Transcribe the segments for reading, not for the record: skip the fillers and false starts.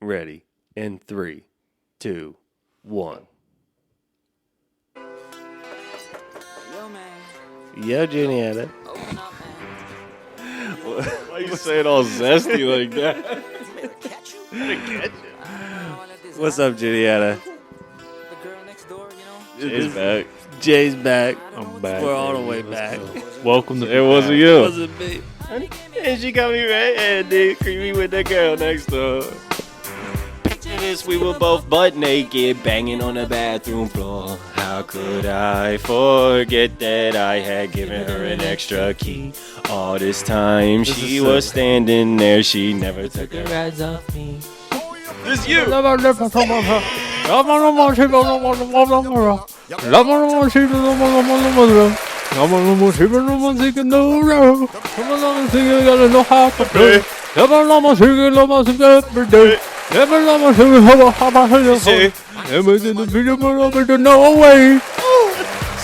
Ready. In 3, 2, 1. Yo, man. Yo, Juniata. Open up, man. Why you say it all zesty like that? Catch you. What's up, Juniata? The girl next door, Jay's back. Jay's back. I'm back. We're all the baby. way Let's back. go. Welcome to It wasn't you. Wasn't me. And she got me red-handed, creepy with the girl next door. Picture this, we were both butt naked, banging on the bathroom floor. How could I forget that I had given her an extra key? All this time she was standing there, she never took her eyes off me. This you!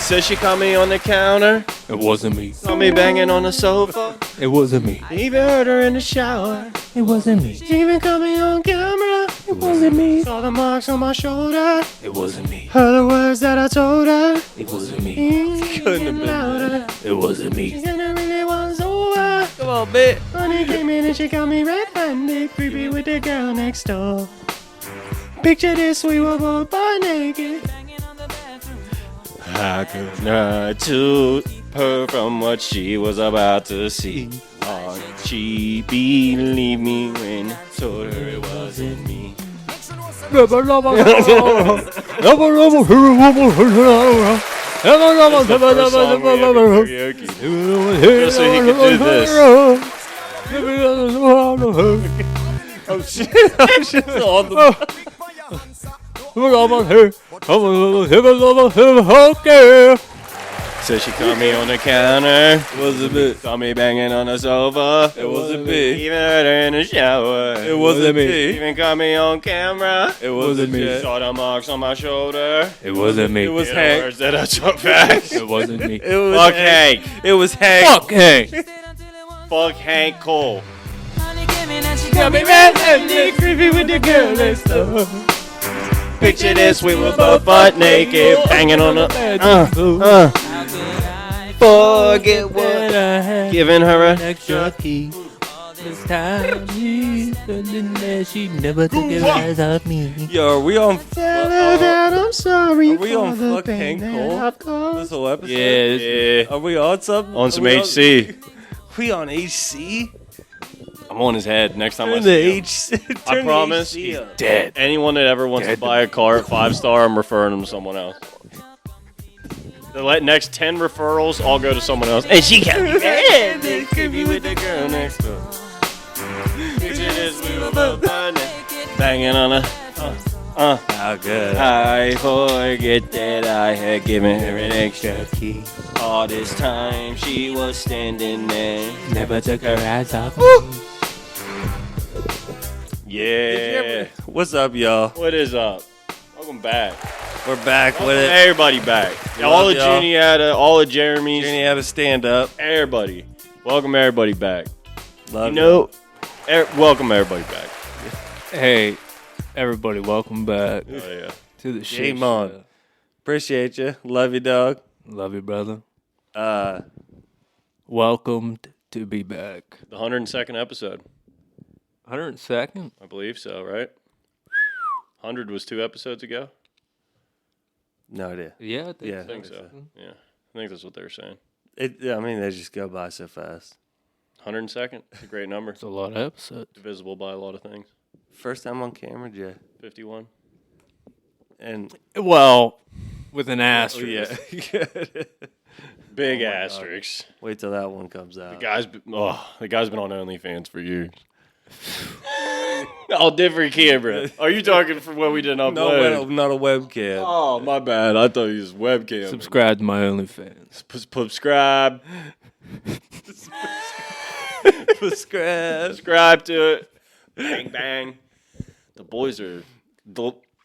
Says she caught me on the counter, It wasn't me. saw me banging on the sofa, It wasn't me. even heard her in the shower. It wasn't me. She even caught me on camera, It wasn't me. saw the marks on my shoulder, It wasn't me. heard the words that I told her. It wasn't me. Couldn't have been louder. It wasn't me. And it really was over. Come on, bitch. Honey came in and she got me red-handed, creepy with the girl next door. Picture this, we were both butt naked. I could not toot her from what she was about to see. Or she believe me when I told her it wasn't me. Just so he could do this. Oh, shit. I'm just on the... So she caught me on the counter. Wasn't me. Saw me banging on the sofa. It wasn't me. Even heard her in the shower. It wasn't me. Even caught me on camera. It wasn't me. Saw the marks on my shoulder. It wasn't me. It was And the Hank. words that I took back. It wasn't me. It was Fuck Hank. Hank. It was Hank. Fuck Hank. Fuck Hank Cole. Got me red-handed, creepy with the girl next door. Picture this, we were both butt naked, banging on the forget what I had, giving her a Extra key. This time she never took her eyes off me. Yo, are we on... tell her that I'm sorry Are we for on the fuck pain Hank that Cole? I've caused. This whole episode? Yeah. Are we on something? On some Are we HC. We on HC? I'm on his head next time I Turn see the him. HC. I Turn the promise HC he's up. dead. Anyone that ever wants to buy a car at 5-star, I'm referring him to someone else. The next 10 referrals all go to someone else. And she got me red, creepy with the girl next door. Picture this, we were both banging on a. How good. I forget that I had given her an extra key. All this time she was standing there. Never took her eyes off me. Yeah. What's up, y'all? What is up? Welcome back. We're back with it. Everybody back. We All love the y'all. Juniata, all the Jeremys, Jenny had to stand up. everybody. Welcome everybody back. Love Welcome everybody back. Hey, everybody, welcome back Oh yeah. to the Game show. on. Appreciate you. Love you, dog. Love you, brother. Uh, Welcomed to be back. The 102nd episode. 102nd? I believe so, right? 100 was 2 episodes ago. no idea. Yeah, I think Yeah. I think so. Yeah. I think that's what they were saying. I mean, they just go by so fast. 102nd. It's a great number. It's a lot of episodes. Divisible by a lot of things. First time on camera, Jay. 51. And Well, with an asterisk. yeah. Big Oh my asterisks. Wait till that one comes out. The guy's been on OnlyFans for years. All different camera. Are you talking from what we didn't upload? not a webcam. Oh, my bad. I thought you was webcam. Subscribe to my OnlyFans. Subscribe. Subscribe. Subscribe to it. Bang, bang. The boys are...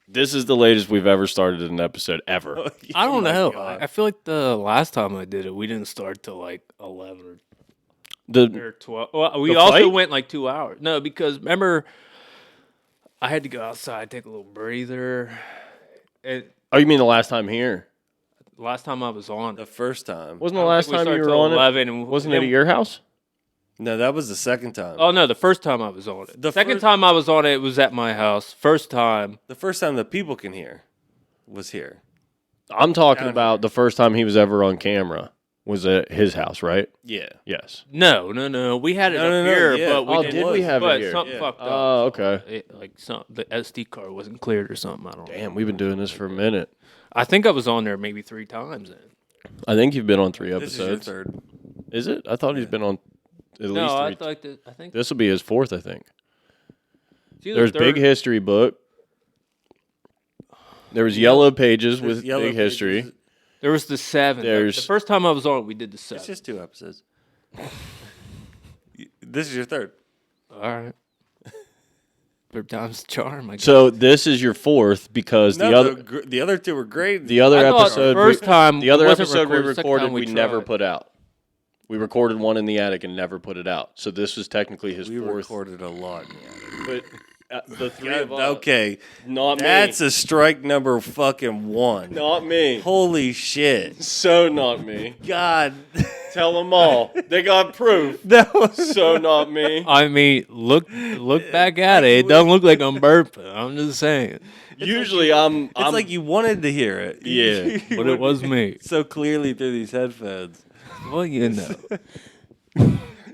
This is the latest we've ever started an episode ever. I don't know. God. I feel like the last time I did it, we didn't start till like 11 The or 12. Well, we The also flight? went like 2 hours. No, because remember, I had to go outside, take a little breather. Oh, you mean the last time here? Last time I was on, The first time. Wasn't the last time you were on 11 it? and Wasn't it at your house? No, that was the second time. Oh no, the first time I was on it. The The second first- time I was on it was at my house. First time, The first time that people can hear was here. I'm talking Down about here. the first time he was ever on camera was at his house, right? Yeah. Yes. no. We had it up here, yeah. but we Oh, didn't. did we have it but here? something Yeah. fucked up. Oh, okay. The SD card wasn't cleared or something. I don't know. Damn, we've been doing this for a minute. I think I was on there maybe 3 times then. I think you've been on 3 This is your episodes. third. Is it? I thought he's been on at No, I least 3. thought that. I think This will be his 4th, I think. it's either There's third- Big History Book. There was Yellow Pages There's with Yellow Big History. Pages. There was the 7. There's- The first time I was on it, we did the It's 7. just 2 episodes. This is your third. All right. Third time's the charm. I guess. So this is your 4th because No, the other 2 were great. the other I thought episode first time the other wasn't episode we recorded, second recorded time we never tried. put out. We recorded one in the attic and never put it out. So this was technically his we 4th. recorded a lot. But the 3 Yeah, of us. okay, Not me. that's a strike number fucking 1. Not me. Holy shit! So not me. God, Tell them all. They got proof. that was So not me. I mean, look back at it. It doesn't look like I'm burping. I'm just saying. Usually I'm It's like you wanted to hear it. Yeah. But it was me. so clearly through these headphones. Well, you know.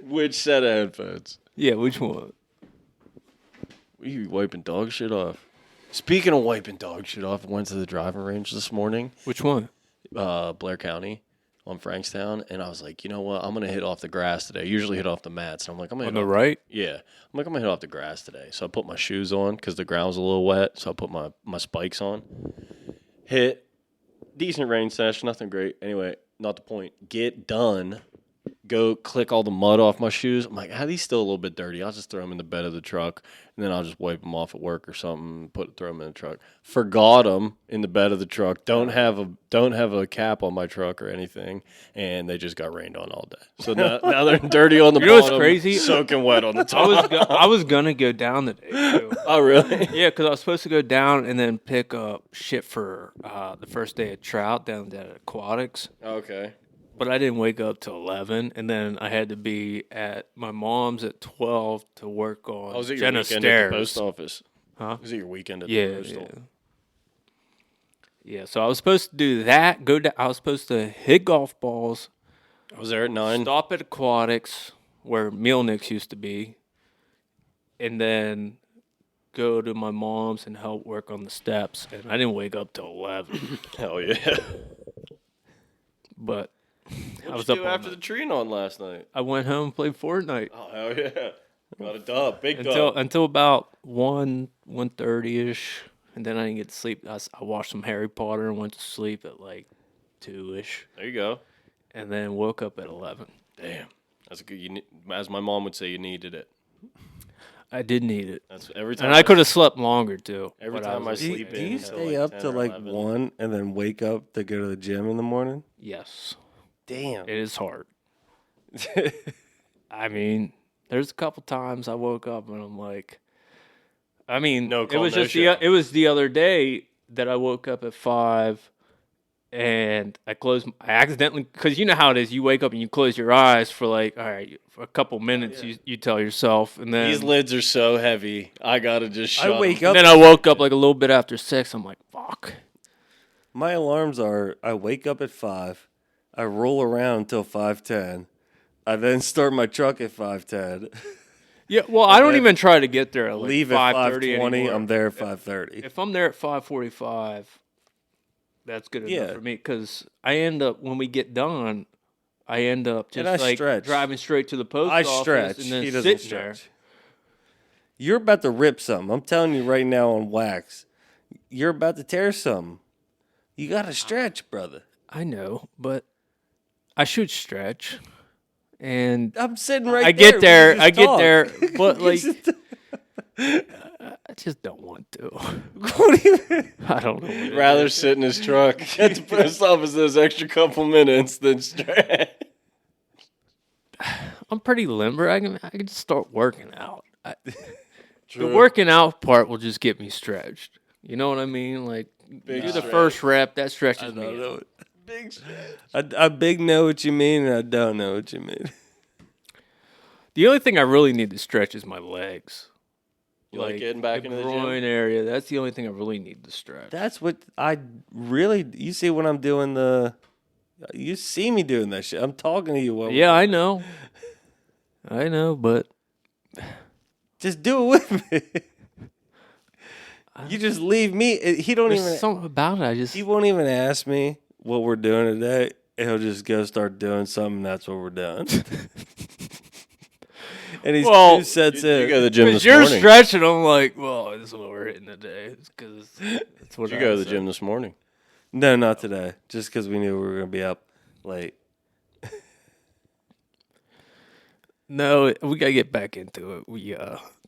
which set of headphones? Yeah, which one? You wiping dog shit off. Speaking of wiping dog shit off, I went to the driving range this morning, Which one? Blair County on Frankstown, and I was like, you know what? I'm gonna hit off the grass today. I usually hit off the mats, and I'm like, I'm gonna On hit the off- right? Yeah, I'm like, I'm gonna hit off the grass today. So I put my shoes on because the ground's a little wet. So I put my spikes on. Hit decent range session, nothing great. Anyway, not the point. Get done. Go click all the mud off my shoes. I'm like, how are these still a little bit dirty? I'll just throw them in the bed of the truck, and then I'll just wipe them off at work or something. Throw them in the truck. Forgot them in the bed of the truck. Don't have a cap on my truck or anything, and they just got rained on all day. So now they're dirty on the You know what's bottom, crazy? soaking wet on the top. I was gonna go down today too. Oh really? Yeah, because I was supposed to go down and then pick up shit for the first day of trout down at Aquatics. Okay. But I didn't wake up till 11, and then I had to be at my mom's at 12 to work on Was it your Jenna's weekend stairs. at the post office? Huh? Was it your weekend at Yeah, the postal? yeah. So I was supposed to do that. I was supposed to hit golf balls, I was there at 9. stop at Aquatics where Meal Nicks used to be, and then go to my mom's and help work on the steps. And I didn't wake up till 11, Hell yeah. but What I was you up do all after night. the tree on last night? I went home and played Fortnite Oh hell yeah. Got a dub. Big until about 1:30 ish, and then I didn't get to sleep. I watched some Harry Potter and went to sleep at like 2 ish, There you go. and then woke up at 11. Damn. That's a good. As my mom would say, you needed it. I did need it, That's every time. and I could have slept longer too. Every but time I was Do you, sleep do in you until stay like up 10 to or like 11. 1 and then wake up to go to the gym in the morning? Yes, Damn. it is hard. I mean, there's a couple times I woke up and I'm like, I mean, No it call, was no just show. it was the other day that I woke up at 5 and I accidentally, because you know how it is, you wake up and you close your eyes for like, all right, for a couple minutes, you tell yourself, and then These lids are so heavy. I gotta just shut I wake 'em. up. then I woke up like a little bit after 6. I'm like, fuck. My alarms are I wake up at 5, I roll around until 5:10, I then start my truck at 5:10, Yeah, well, I don't then even try to get there at like leave at 5:30 5:20, anymore. I'm there at 5:30. If I'm there at 5:45, that's good enough Yeah. for me because I end up when we get done, I end up And I just like stretch. driving straight to the post I office stretch. and then He doesn't sitting there. stretch. You're about to rip something. I'm telling you right now on wax. You're about to tear something. You got to stretch, brother. I know, but I should stretch, and I'm sitting right I there. get there, We I just get talk. there, but We like just- I just don't want to. What do you- I don't know. What it Rather is. sit in his truck at the post office those extra couple minutes than stretch. I'm pretty limber. I can just start working out. The working out part will just get me stretched. You know what I mean? Like, Big do the stretch. first rep, that stretches me. out. Big stretch. I big know what you mean, and I don't know what you mean. The only thing I really need to stretch is my legs. You like getting back the into the groin gym? area. That's the only thing I really need to stretch. That's what I really. You see when I'm doing the. You see me doing that shit. I'm talking to you. While Yeah, I know. I know, but just do it with me. You just leave me. He don't there's even. something about it. I just He won't even ask me what we're doing today. He'll just go start doing something. And that's what we're doing. And he's Well, 2 sets You in. go to the gym because this you're morning. stretching. I'm like, well, this is what we're hitting today. Because that's what Did you I go to the said. gym this morning? No, not today. Just because we knew we were gonna be up late. No, we gotta get back into it. We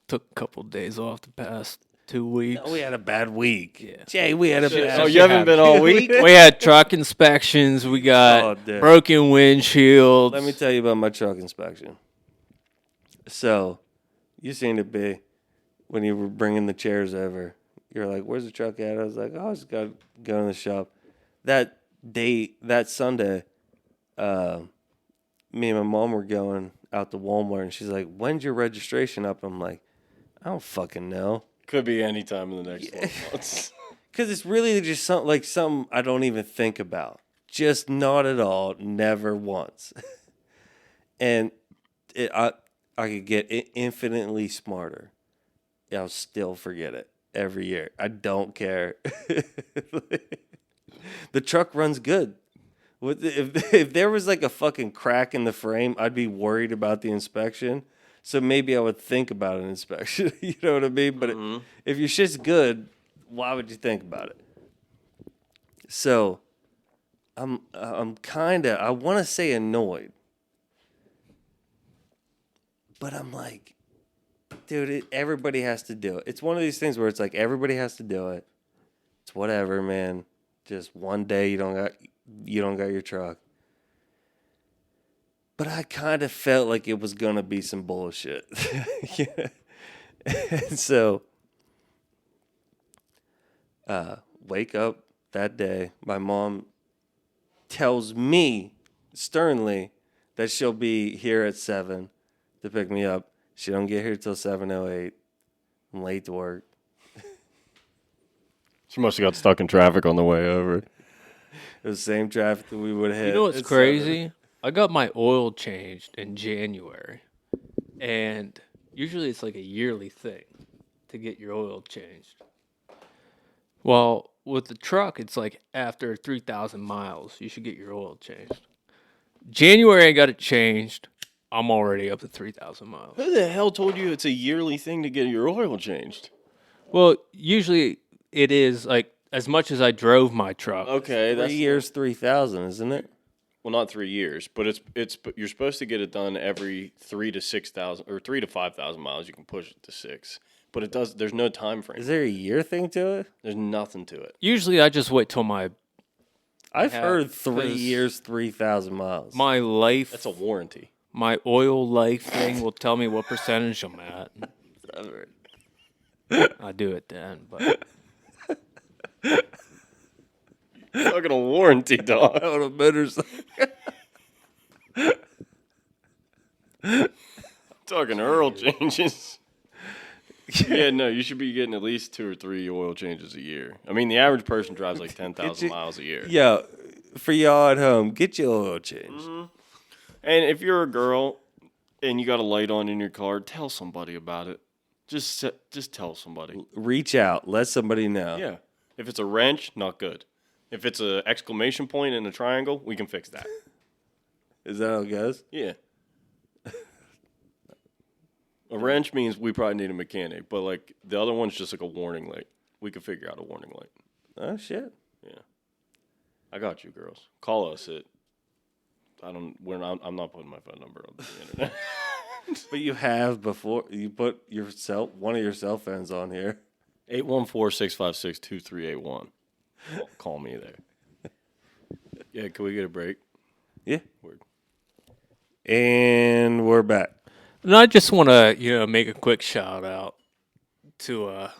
took a couple days off the past 2 weeks. No, we had a bad week. Yeah. Jay, we had a bad. Oh, you haven't been all week? We had truck inspections. We got Oh, dude. broken windshields. Let me tell you about my truck inspection. So, you seemed to be when you were bringing the chairs over. You're like, "Where's the truck at?" I was like, "Oh, I just got to go in the shop." That Sunday, me and my mom were going out to Walmart, and she's like, "When's your registration up?" I'm like, "I don't fucking know," Could be any time in the next 12 months. because it's really just something I don't even think about. Just not at all, never once. And I could get infinitely smarter. I'll still forget it every year. I don't care. The truck runs good. If there was like a fucking crack in the frame, I'd be worried about the inspection. So maybe I would think about an inspection. You know what I mean? But if your shit's good, why would you think about it? So I'm kind of, I want to say annoyed. But I'm like, dude, everybody has to do it. It's one of these things where it's like everybody has to do it. It's whatever, man. Just one day you don't got your truck. But I kind of felt like it was gonna be some bullshit. Yeah. And so, wake up that day. My mom tells me sternly that she'll be here at 7 to pick me up. She don't get here till 7:08. I'm late to work. She must have got stuck in traffic on the way over. It was the same traffic that we would have hit. You know what's at crazy? I got my oil changed in January, and usually it's like a yearly thing to get your oil changed. Well, with the truck, it's like after 3,000 miles, you should get your oil changed. January, I got it changed. I'm already up to 3,000 miles. Who the hell told you it's a yearly thing to get your oil changed? Well, usually it is like as much as I drove my truck. Okay, 3 years, 3,000, isn't it? Well, not 3 years, but it's you're supposed to get it done every 3 to 6,000 or 3 to 5,000 miles. You can push it to 6, but it does. There's no time frame. Is there a year thing to it? There's nothing to it. Usually I just wait till my I've Yeah, heard 3 'cause years, 3,000 miles. life. That's a warranty. My oil life thing will tell me what percentage I'm at. I do it then, but Talking a warranty, dog. on a motorcycle. Talking oil changes. Yeah, no, you should be getting at least 2 or 3 oil changes a year. I mean, the average person drives like 10,000 miles a year. Yo, for y'all at home, get your oil changed. And if you're a girl and you got a light on in your car, tell somebody about it. Just tell somebody. Reach out. Let somebody know. Yeah. If it's a wrench, not good. If it's a exclamation point and a triangle, we can fix that. Is that how it goes? Yeah. A wrench means we probably need a mechanic, but like the other one's just like a warning light. We can figure out a warning light. Oh, shit. Yeah. I got you, girls. Call us at I'm not putting my phone number on the internet. But you have before. You put one of your cell phones on here. 814-656-2381. Call me there. Yeah, can we get a break? Yeah. Word. And we're back. and I just want to make a quick shout out to a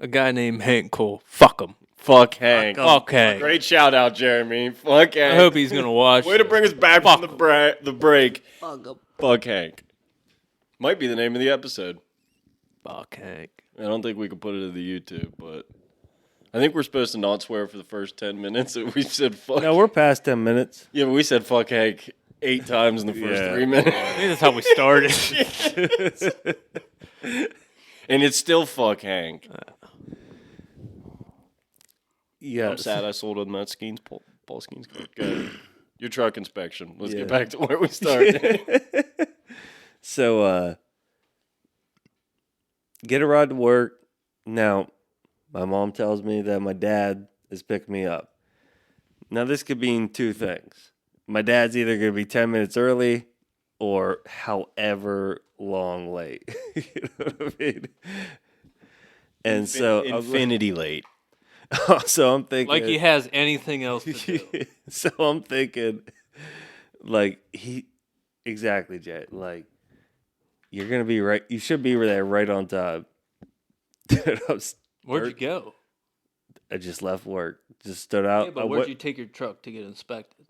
guy named Hank Cole. Fuck him. Fuck Hank. Okay. Great shout out, Jeremy. Fuck Hank. I hope he's gonna watch. Way to bring us back Fuck from the break. Fuck Hank. Might be the name of the episode. Fuck Hank. I don't think we can put it in the YouTube, but I think we're supposed to not swear for the first 10 minutes. We said fuck. No, we're past 10 minutes. Yeah, but we said fuck Hank 8 times in the first 3 minutes. I think that's how we started. And it's still fuck Hank. Yeah. I'm sad I sold him that Skeens, Paul Skeens card. Go ahead. Your truck inspection. Let's get back to where we started. So, get a ride to work. Now, my mom tells me that my dad is picking me up. Now, this could mean two things. My dad's either going to be 10 minutes early or however long late. You know what I mean? And so, Infinity late. so I'm thinking. Like he has anything else to do. So I'm thinking, like, exactly, Jay. Like, you're going to be right. You should be there right on time. Where'd you go? I just left work. Just stood out. Yeah, but where'd you take your truck to get inspected?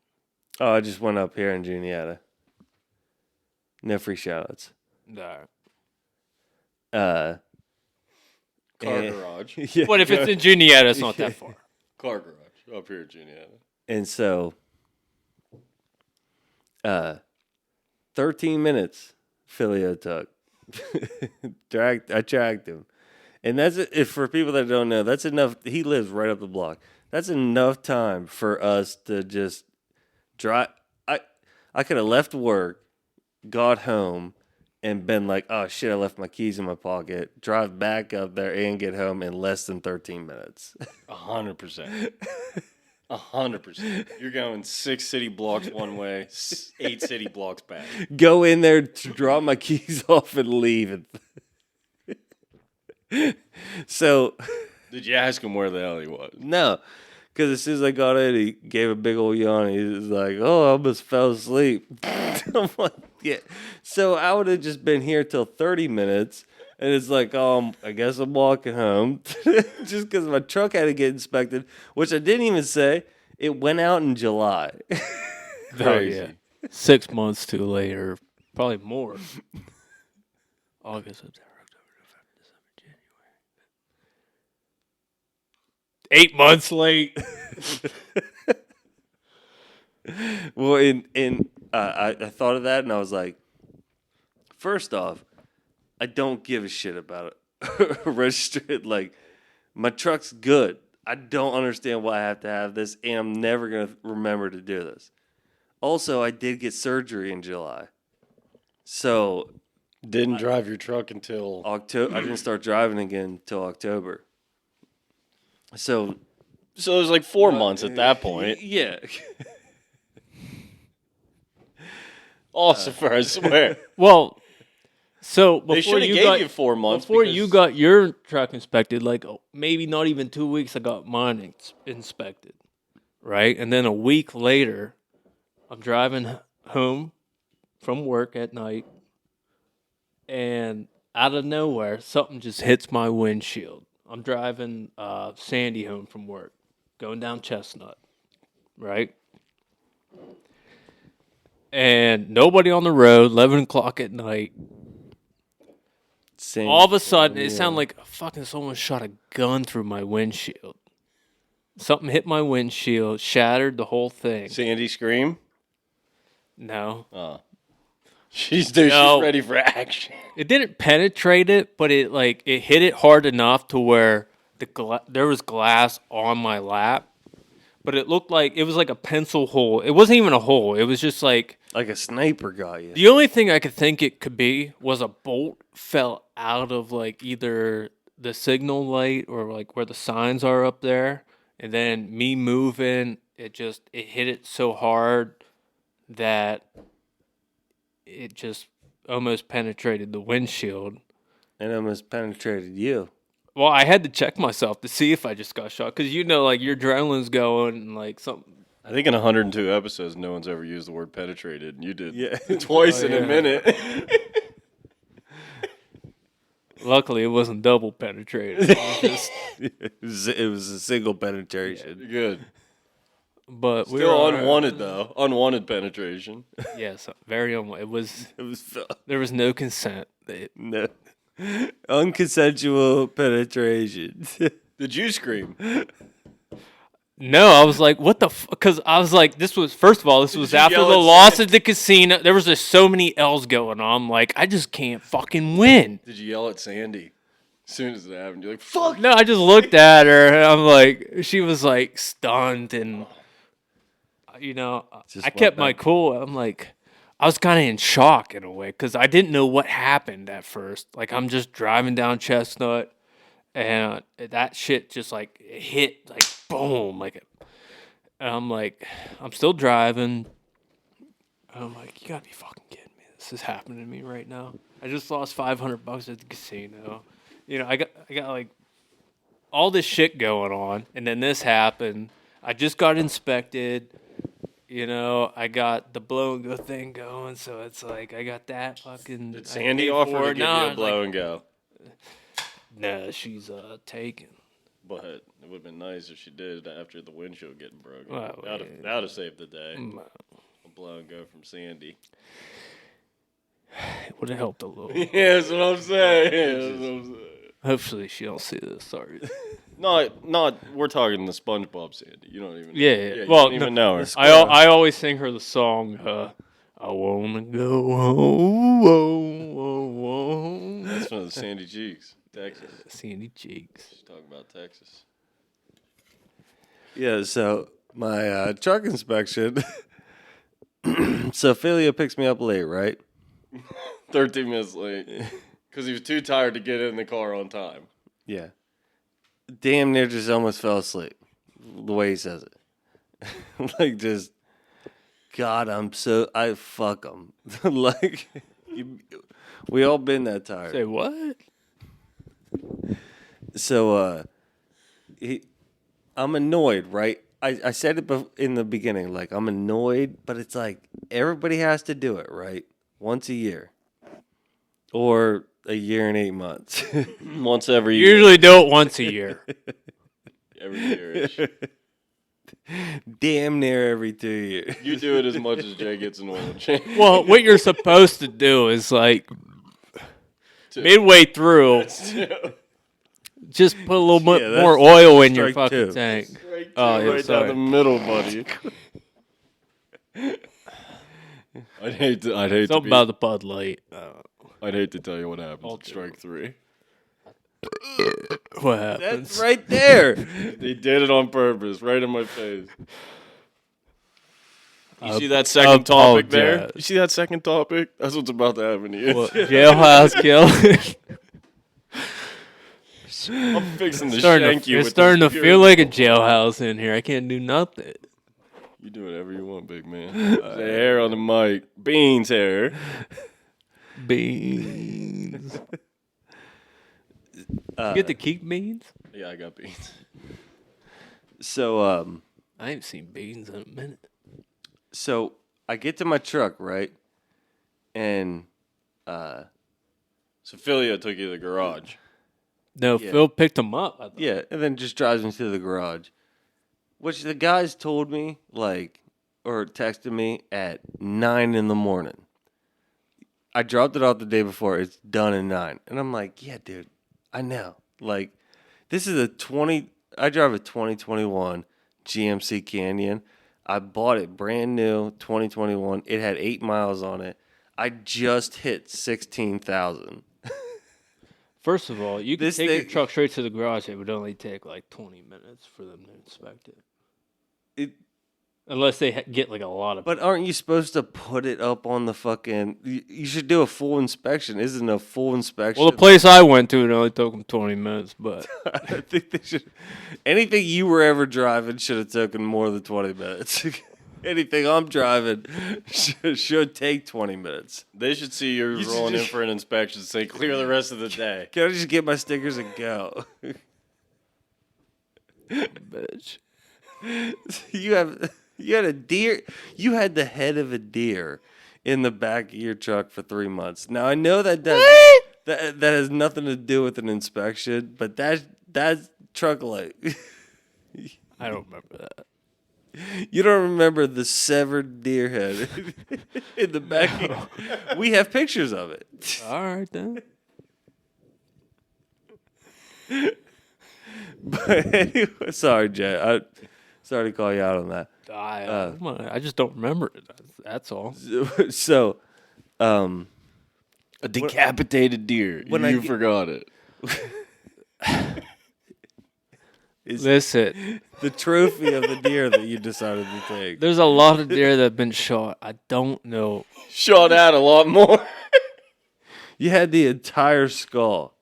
Oh, I just went up here in Juniata. No free shoutouts. Nah. Car and- garage. Yeah. But if it's in Juniata, it's not that far. Car garage. Up here at Juniata. And so, 13 minutes, Filio took. I tracked him. And that's if for people that don't know, that's enough. He lives right up the block. That's enough time for us to just drive. I could have left work, got home, and been like, oh shit, I left my keys in my pocket. Drive back up there and get home in less than 13 minutes. 100%. 100%. You're going 6 city blocks one way, 8 city blocks back. Go in there to drop my keys off and leave. So, Did you ask him where the hell he was? no, because as soon as I got in, he gave a big old yawn. He was like, "Oh, I almost fell asleep." I'm like, "Yeah." So I would have just been here till 30 minutes, and it's like, I guess I'm walking home, just because my truck had to get inspected, which I didn't even say. It went out in July. Crazy. Oh, yeah. 6 months too late, or probably more. August, September, October, November, December, January. 8 months late. Well, I thought of that, and I was like, first off, I don't give a shit about it. Registered, like, my truck's good. I don't understand why I have to have this, and I'm never going to remember to do this. Also, I did get surgery in July. So, Didn't drive your truck until October. I didn't start driving again until October. So it was like 4 months at that point. yeah. Awesome, I swear. Well, so They before should have you gave got you 4 months. before because- you got your truck inspected, like maybe not even 2 weeks, I got mine inspected, right? And then a week later, I'm driving home from work at night, and out of nowhere, something just hits my windshield. I'm driving Sandy home from work, going down Chestnut, right? And nobody on the road, 11 o'clock at night. Same. All of a sudden, it sounded like fucking someone shot a gun through my windshield. Something hit my windshield, shattered the whole thing. Sandy scream. No. She's there. No. She's ready for action. It didn't penetrate it, but it hit it hard enough to where there was glass on my lap. But it looked like it was like a pencil hole. It wasn't even a hole. It was just like Like a sniper got you. the only thing I could think it could be was a bolt fell out of like either the signal light or like where the signs are up there. And then me moving, it hit it so hard that it just almost penetrated the windshield. And almost penetrated you. Well, I had to check myself to see if I just got shot. Because, like, your adrenaline's going and, like, something. I think in 102 episodes, no one's ever used the word penetrated, and you did Yeah. twice in a minute. Luckily, it wasn't double penetrated. It was just, it was a single penetration. Good. but we Still were unwanted though. Unwanted penetration. Yes, very unwanted. It was. It was There was no consent. no unconsensual penetration. Did you scream? No, I was like, what the because I was like, this was, first of all, this was you after yell the at loss at the casino. There was just so many L's going on. I'm like, I just can't fucking win. Did you yell at Sandy? As soon as it happened, you're like, fuck. No, I just looked at her and I'm like, she was like stunned and, Just I kept went my back. cool. I'm like, I was kind of in shock in a way because I didn't know what happened at first. Like, I'm just driving down Chestnut and that shit just like hit like boom, like, and I'm like, I'm still driving. And I'm like, you gotta be fucking kidding me. This is happening to me right now. I just lost $500 at the casino. I got like all this shit going on, and then this happened. I just got inspected. I got the blow and go thing going, so it's like I got that fucking. Did I Sandy paid offer for to it. give you No, a blow like, and go? nah, she's taken. But it would have been nice if she did after the windshield getting broken. Well, That'd have saved the day. A blow and go from Sandy. It would have helped a little. Yeah, that's what I'm saying. Hopefully, she don't see this. Sorry. Not. We're talking the SpongeBob Sandy. You don't even. Yeah. you Well, don't even know her. I always sing her the song. I wanna go home. That's from the Sandy Cheeks, Texas. Sandy Cheeks. She's talking about Texas. Yeah, so my truck inspection. So Philia picks me up late, right? 13 minutes late because he was too tired to get in the car on time. Yeah. Damn near just almost fell asleep. The way he says it. Like just, God, I fuck him. Like, we all been that tired. Say what? So, I'm annoyed, right? I said it in the beginning, like, I'm annoyed, but it's like, everybody has to do it, right? Once a year. Or a year and 8 months. Once every year. Usually do it once a year. Every year. Damn near every 2 years. You do it as much as Jay gets an oil change. Well, what you're supposed to do is like midway through, just put a little bit Yeah, that's more oil in your strike fucking two. tank. Right, Oh, yeah, right sorry. down the middle, buddy. I'd hate Something to about the Bud Light. I'd hate to tell you what happens I'll at do strike 3. What happens? That's right there. They did it on purpose, right in my face. You I see that second topic there? apologize. You see that second topic? That's what's about to happen to you. What, jailhouse killer. I'm fixing to shank you. It's with starting to this feel beer. like a jailhouse in here. I can't do nothing. You do whatever you want, big man. The hair on the mic. Beans hair. Beans. You get to keep beans? Yeah, I got beans. So, I ain't seen beans in a minute. So I get to my truck, right? And So Philia took you to the garage. No, Yeah. Phil picked him up. I thought. yeah, and then just drives me to the garage. Which the guys told me, like, or texted me at 9 in the morning. I dropped it off the day before. It's done at 9. And I'm like, yeah, dude, I know. Like, this is I drive a 2021 GMC Canyon. I bought it brand new, 2021. It had 8 miles on it. I just hit 16,000. First of all, you could This take your thing- truck straight to the garage. It would only take like 20 minutes for them to inspect it. Unless they get like a lot of. But aren't you supposed to put it up on the fucking... You should do a full inspection. Isn't a full inspection? Well, the place I went to, it only took them 20 minutes, but I think they should... Anything you were ever driving should have taken more than 20 minutes. Anything I'm driving should take 20 minutes. They should see you should rolling in just- for an inspection. Say clear the rest of the day. Can I just get my stickers and go? bitch. You had a deer. You had the head of a deer in the back of your truck for 3 months. Now I know that that has nothing to do with an inspection, but that's truck light. I don't remember that. You don't remember the severed deer head in the back? We have pictures of it. All right then. But anyway, sorry, Jay. Sorry to call you out on that. I just don't remember it. That's all. So, A decapitated deer. when You I get- forgot it. Listen, the trophy of the deer that you decided to take. there's a lot of deer that have been shot. I don't know. Shot out a lot more. You had the entire skull.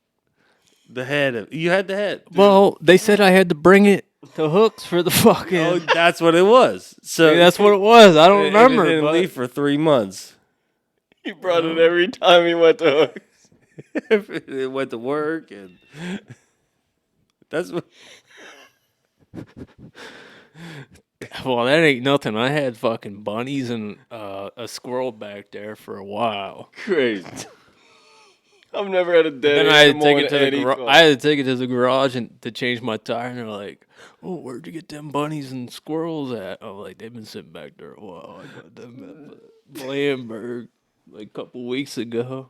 The head. You had the head. Well, they said I had to bring it to Hooks for the fucking. Oh, that's what it was. So Maybe that's what it was. I don't and remember. It didn't but- leave for 3 months. He brought it every time he went to Hooks. It went to work, and that's what. Well, that ain't nothing. I had fucking bunnies and a squirrel back there for a while. Crazy. I've never had a dead Then I had to animal take in it to the any garage. car. I had to take it to the garage and to change my tire, and they're like, "Oh, where'd you get them bunnies and squirrels at?" I'm like, "They've been sitting back there a while. I got them at Blandberg like a couple weeks ago.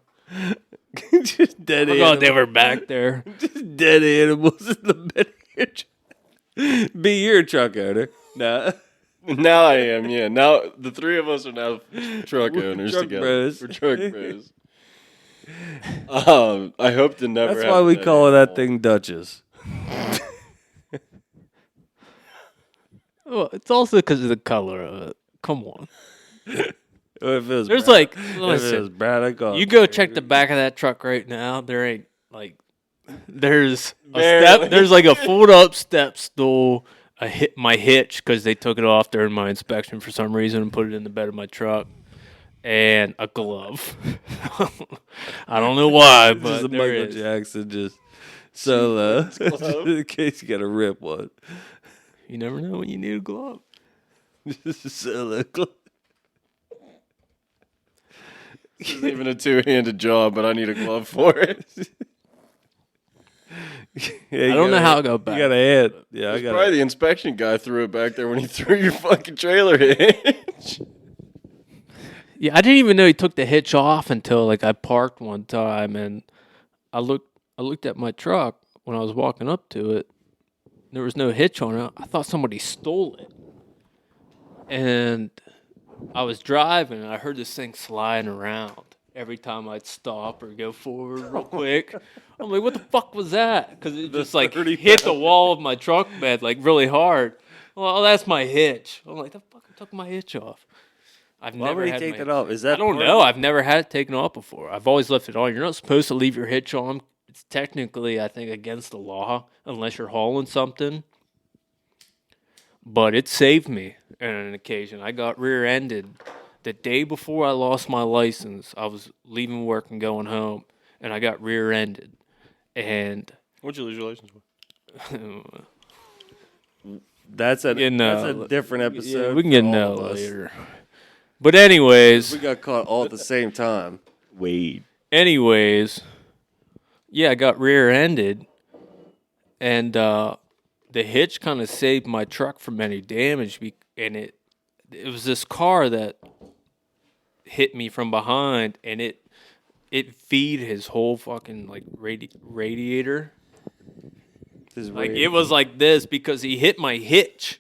Just dead I forgot they animals. were back there." Just dead animals in the bed of your truck. Be your truck owner. Nah. Now I am, yeah. Now the three of us are now truck owners truck together. bros. We're truck bros. I hope to never. That's have why we that call that animal. thing Duchess. Well, it's also because of the color of it. Come on. Or if it was There's brown- like, if it listen, was brown, I'd call it you go check the back of that truck right now. There ain't like, there's a Barely. step. There's like a fold up step stool. My hitch because they took it off during my inspection for some reason and put it in the bed of my truck, and a glove. I don't know why, Just but a there Michael is. Jackson just solo, just glove. in case you got to rip one. You never know when you need a glove. Just a solo glove. This isn't even a two-handed job, but I need a glove for it. Yeah, I don't know how it got back. You got a hand. Yeah, I It's got probably the inspection guy threw it back there when he threw your fucking trailer hitch. Yeah, I didn't even know he took the hitch off until like I parked one time and I looked at my truck when I was walking up to it. There was no hitch on it. I thought somebody stole it. And I was driving and I heard this thing sliding around every time I'd stop or go forward real quick. I'm like, what the fuck was that? Because it just like 30 hit the wall of my truck bed like really hard. Well, that's my hitch. I'm like, the fuck took my hitch off. I've Why never would he had take my that hitch- off? Is that I don't part know. of it? I've never had it taken off before. I've always left it on. You're not supposed to leave your hitch on. It's technically, I think, against the law unless you're hauling something. But it saved me on an occasion. I got rear-ended the day before I lost my license. I was leaving work and going home, and I got rear-ended. And What'd you lose your license for? That's a You know, that's a different episode. yeah, we can for get all into of that us. later. But anyways, We got caught all at the same time. Wade. yeah, I got rear-ended, and the hitch kind of saved my truck from any damage. And it was this car that hit me from behind, and it feed his whole fucking like radiator. This is Like weird. it was like this because he hit my hitch.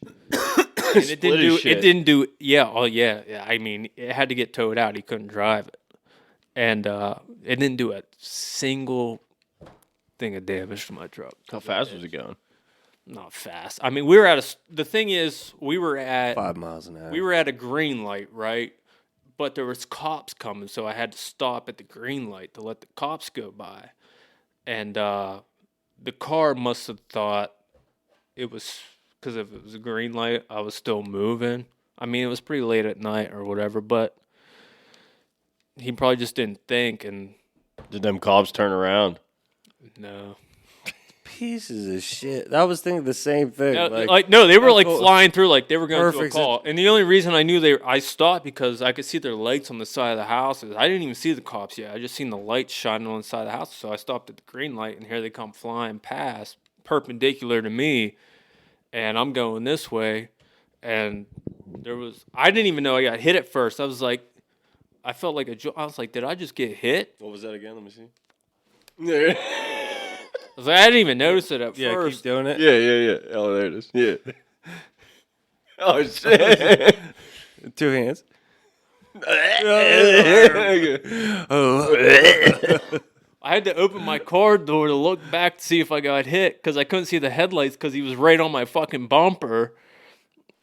And it Split didn't his do. shit. It didn't do. Yeah. Oh yeah. Yeah. I mean, it had to get towed out. He couldn't drive it, and it didn't do a single thing of damage to my truck. How fast was it going? Not fast. I mean, we were at the thing is, we were at 5 miles an hour. we were at a green light, right? But there was cops coming, so I had to stop at the green light to let the cops go by, and the car must have thought it was. Because if it was a green light, I was still moving. I mean, it was pretty late at night or whatever, but he probably just didn't think, and Did them cops turn around? no. Pieces of shit. I was thinking the same thing. No, they were like cool. flying through, like they were going to a Perfect. call. And the only reason I knew I stopped because I could see their lights on the side of the house. I didn't even see the cops yet. I just seen the lights shining on the side of the house. So I stopped at the green light, and here they come flying past, perpendicular to me, and I'm going this way. And I didn't even know I got hit at first. I was like, I felt like I was like, did I just get hit? What was that again? Let me see. I was like, I didn't even notice it at Yeah, first. keep doing it. Yeah. Oh, there it is. Yeah. Oh shit. 2 hands. I had to open my car door to look back to see if I got hit because I couldn't see the headlights because he was right on my fucking bumper.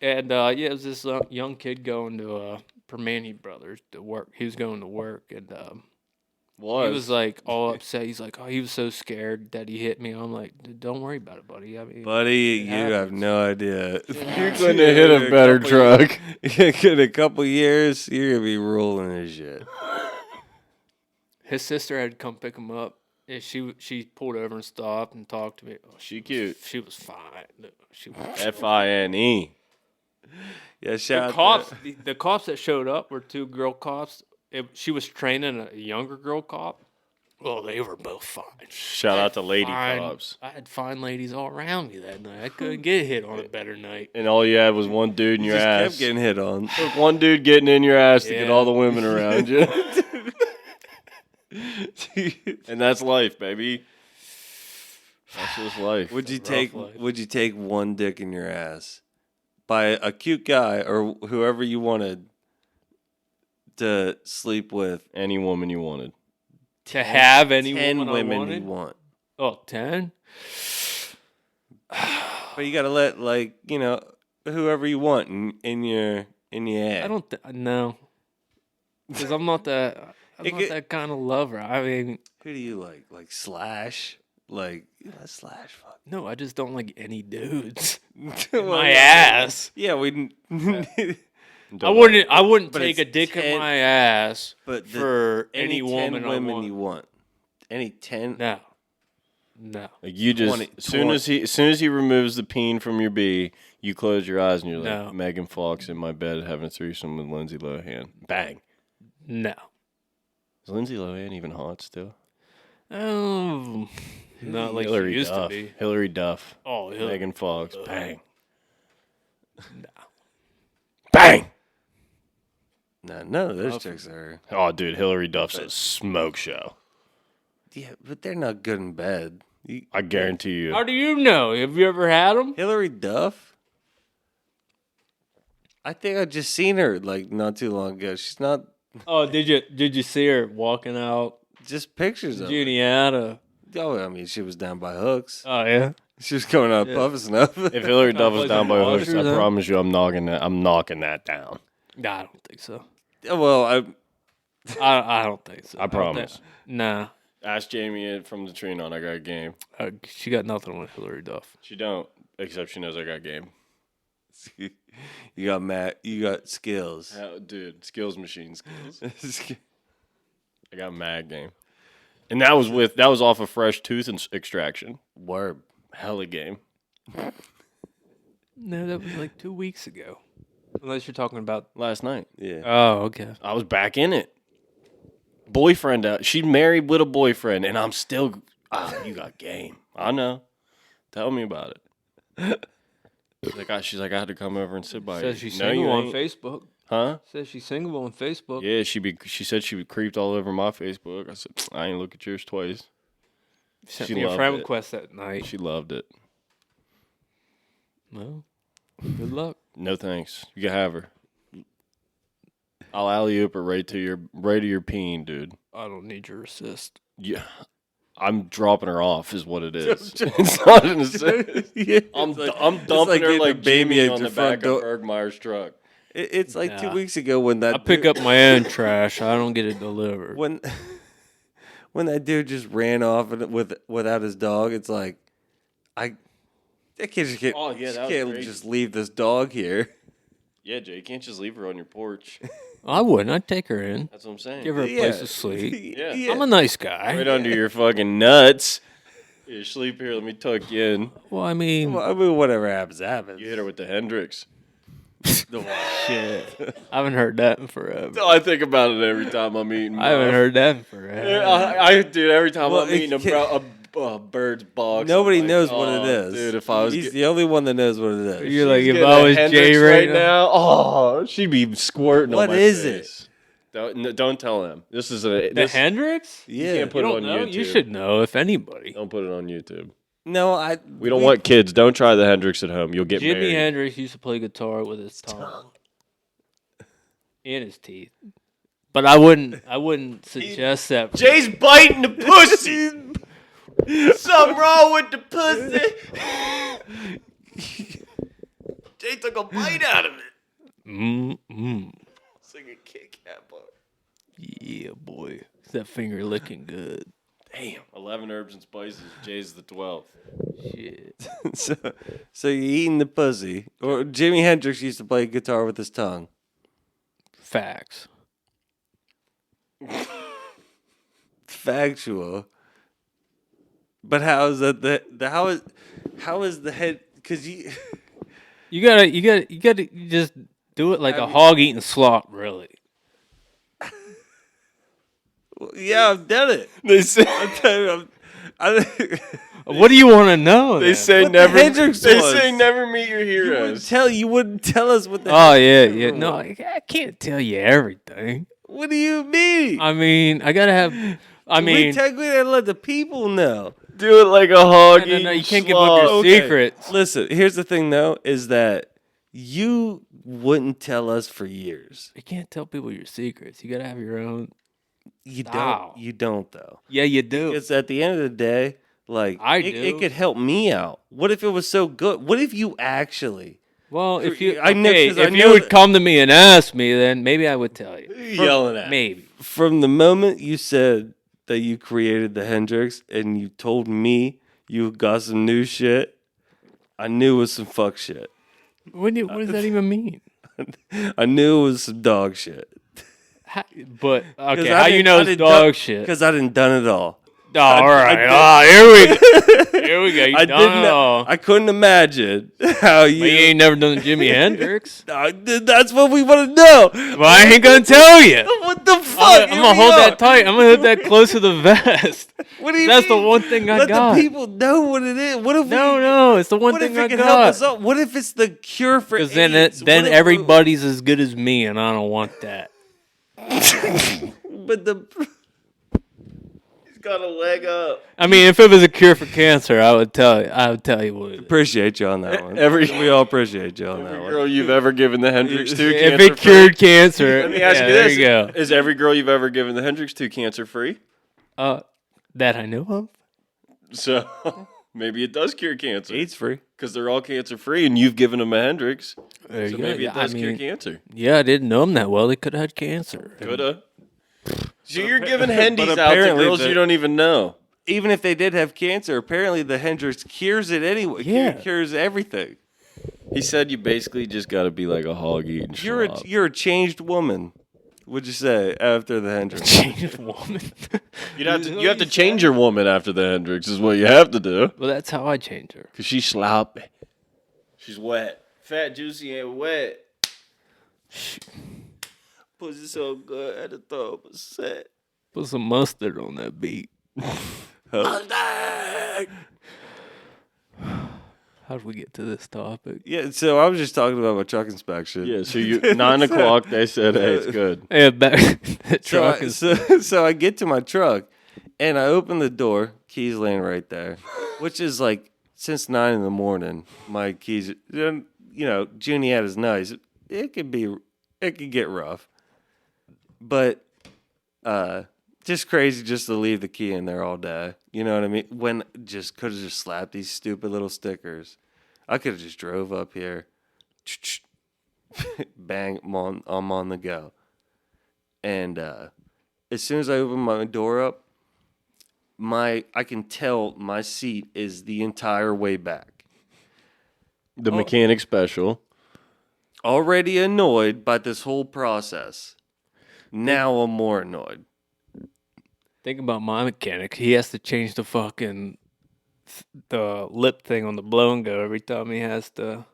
And it was this young kid going to Permane Brothers to work. He was going to work, and he was like all upset. He's like, "Oh, he was so scared that he hit me." I'm like, "Don't worry about it, buddy. I mean, Buddy, you have no idea. You couldn't have hit a better truck. In a couple years, you're gonna be rolling this shit. His sister had to come pick him up. And she pulled over and stopped and talked to me. Oh, She cute. she was fine. She was Fine. Yeah, the shout cops. The cops that showed up were 2 girl cops. She was training a younger girl cop. Well, they were both fine. Shout out to lady Fine. cops. I had fine ladies all around me that night. I couldn't get hit on a better night. And all you had was one dude in You your just ass. kept getting hit on. Took one dude getting in your ass to get Yeah. all the women around you. And that's life, baby. That's just life. Would you rough take life. Would you take one dick in your ass by a cute guy or whoever you wanted to sleep with? Any woman you wanted. To have any 10 woman I women wanted? you want. Oh, 10? But you gotta let whoever you want in your ass. I don't no. Because I'm not that that kind of lover. I mean, Who do you like? Like Slash? Like Slash? Fuck. no, I just don't like any dudes. Well, My ass. Yeah, we. I wouldn't But take a it's dick 10 in my ass But for any any 10 woman I women want. you want. Any 10. No. Like you just 20 as soon as he removes the peen from your B, you close your eyes and you're like No. Megan Fox in my bed having a threesome with Lindsay Lohan. Bang. No. Is Lindsay Lohan even hot still? Oh, not like Hillary she used Duff. to be. Hillary Duff. Oh, Hillary. Megan Fox. Bang. No. Bang. No, none of those chicks are. Oh, dude, Hillary Duff's a smoke show. Yeah, but they're not good in bed. I guarantee you. How do you know? Have you ever had them? Hillary Duff? I think I just seen her like not too long ago. She's not Oh, did you see her walking out just pictures of her. Juniata? Oh, I mean, she was down by hooks. Oh yeah. She was coming out puffing stuff. If Hillary Duff was plays down the by hooks, I Oscars, huh? promise you, I'm knocking that down. Nah, I don't think so. Well, I don't think so. I promise. Nah. Ask Jamie from the tree on. I got game. She got nothing with Hillary Duff. She don't, except she knows I got game. you got Matt. You got skills. Dude, skills machine skills. I got mad game, and that was off a fresh tooth extraction. Word. Hella game. No, that was like 2 weeks ago. Unless you're talking about. Last night. Yeah. Oh, okay. I was back in it. Boyfriend out. She married with a boyfriend, and I'm still. You got game. I know. Tell me about it. She's like, I had to come over and sit by you. Says she's No, single you on ain't. Facebook. Huh? Says she's single on Facebook. Yeah, she said she creeped all over my Facebook. I said, I ain't look at yours twice. Sent She me a loved friend it. request that night. She loved it. Well, good luck. No thanks. You can have her. I'll alley oop her right to your peen, dude. I don't need your assist. Yeah, I'm dropping her off, is what it is. It's not an assist. Yeah, I'm it's dumping like her getting a like baby Jamie at on your the front back of door. Bergmeyer's truck. It's like 2 Nah. weeks ago when that I pick up my own trash. I don't get it delivered. when that dude just ran off without his dog. It's like that kid just can't. Oh, yeah, just that was can't crazy. just leave this dog here. Yeah, Jay, you can't just leave her on your porch. I wouldn't. I'd take her in. That's what I'm saying. Give her a place to sleep. Yeah. I'm a nice guy. Right under your fucking nuts. You sleep here. Let me tuck you in. Well, I mean, Well, I mean, whatever happens, happens. You hit her with the Hendrix. shit. I haven't heard that in forever. I think about it every time I'm eating. I haven't Muff. heard that in forever. I dude, every time Well, I'm eating a bird's box. Nobody I'm like, knows what it "Oh, is. Dude, if I was He's the only one that knows what it is. You're like, if getting I a was Hendrix Jay right now. oh, she'd be squirting What on my is face. Don't tell him. This is a The this, Hendrix? Yeah. can't put You it don't on know? YouTube. You should know, if anybody. Don't put it on YouTube. No, We don't want kids. Don't try the Hendrix at home. You'll get Jimi married. Hendrix used to play guitar with his tongue. In his teeth. But I wouldn't suggest that. Jay's biting the pussy. Something wrong with the pussy. Jay took a bite out of it. It's like a Kit Kat bar. Yeah, boy. That finger licking good. Damn. 11 herbs and spices. Jay's the 12th. Shit. so you're eating the pussy. Or Jimi Hendrix used to play guitar with his tongue. Facts. Factual. But how is that how is the head? Because you You gotta just do it like a hog eating slop, really. yeah, I've done it. They say, I'm telling you, What do you want to know? they then? say What the never. Hendrix They was. say never meet your you heroes. wouldn't tell us what the. Oh yeah, Hendrix yeah. was. No, I can't tell you everything. What do you mean? I mean, I gotta have. I we mean, technically gotta let the people know. Do it like a hog. no, you can't give slob. up your Okay. secrets. Listen, here's the thing though, is that you wouldn't tell us for years. You can't tell people your secrets. You gotta have your own. You don't. Wow. You don't though. Yeah, you do. Because at the end of the day, like I it do. could help me out. What if it was so good? What if you actually? Well, if you, I know- okay, 'cause I if you know would that- come to me and ask me, then maybe I would tell you. Yelling at. Maybe. From the moment you said that you created the Hendrix and you told me you got some new shit, I knew it was some fuck shit. What does that even mean? I knew it was some dog shit. But okay, how you know it's dog shit? Because I didn't done it all. Oh, all right. did- Here we go. Here we go. You I done didn't. it all. I couldn't imagine how But you ain't never done Jimi Hendrix. That's what we want to know. Well, I ain't gonna tell you. What the fuck? I'm gonna hold that tight. I'm gonna hold that close to the vest. What do you That's mean? the one thing I Let got. the people know what it is. What if No, it's the one What thing if I it can help us got. out? What if it's the cure for Because AIDS? then What if- everybody's as good as me, and I don't want that. But the He's got a leg up. I mean, if it was a cure for cancer, I would tell you. I would tell you what it is. appreciate you on that one. We all appreciate you on that one. Girl you've ever given the Hendrix to. If cancer it cured free? cancer, Let me ask yeah, you there this: you go. Is every girl you've ever given the Hendrix to cancer free? That I know of. So maybe it does cure cancer AIDS free. because they're all cancer free, and you've given them a Hendrix. There So you go. maybe Yeah, it does I cure mean, cancer. yeah, I didn't know them that well. They could have had cancer. Coulda. So you're giving hendies out to apparently girls the- you don't even know. Even if they did have cancer, apparently the Hendrix cures it anyway. Yeah. It cures everything. He said you basically just got to be like a hog eating. You're a changed woman. Would you say after the Hendrix? Changed woman. You have to change your woman after the Hendrix is what you have to do. Well, that's how I changed her. Cause she's sloppy. She's wet, fat, juicy, and wet. Pussy so good at the top of set. Put some mustard on that beat. How'd we get to this topic? Yeah, so I was just talking about my truck inspection. Yeah, so you 9 o'clock. They said, "Hey, it's good." Yeah, back that So truck I, is. so I get to my truck, and I open the door. Keys laying right there, which is like since 9 in the morning. My keys, Juniette is nice. It could get rough, but just crazy just to leave the key in there all day. You know what I mean? When just could have just slapped these stupid little stickers. I could have just drove up here, bang, I'm on the go. And as soon as I open my door up, I can tell my seat is the entire way back. The mechanic special. Already annoyed by this whole process. Now I'm more annoyed. Think about my mechanic. He has to change the fucking the lip thing on the blow and go every time he has to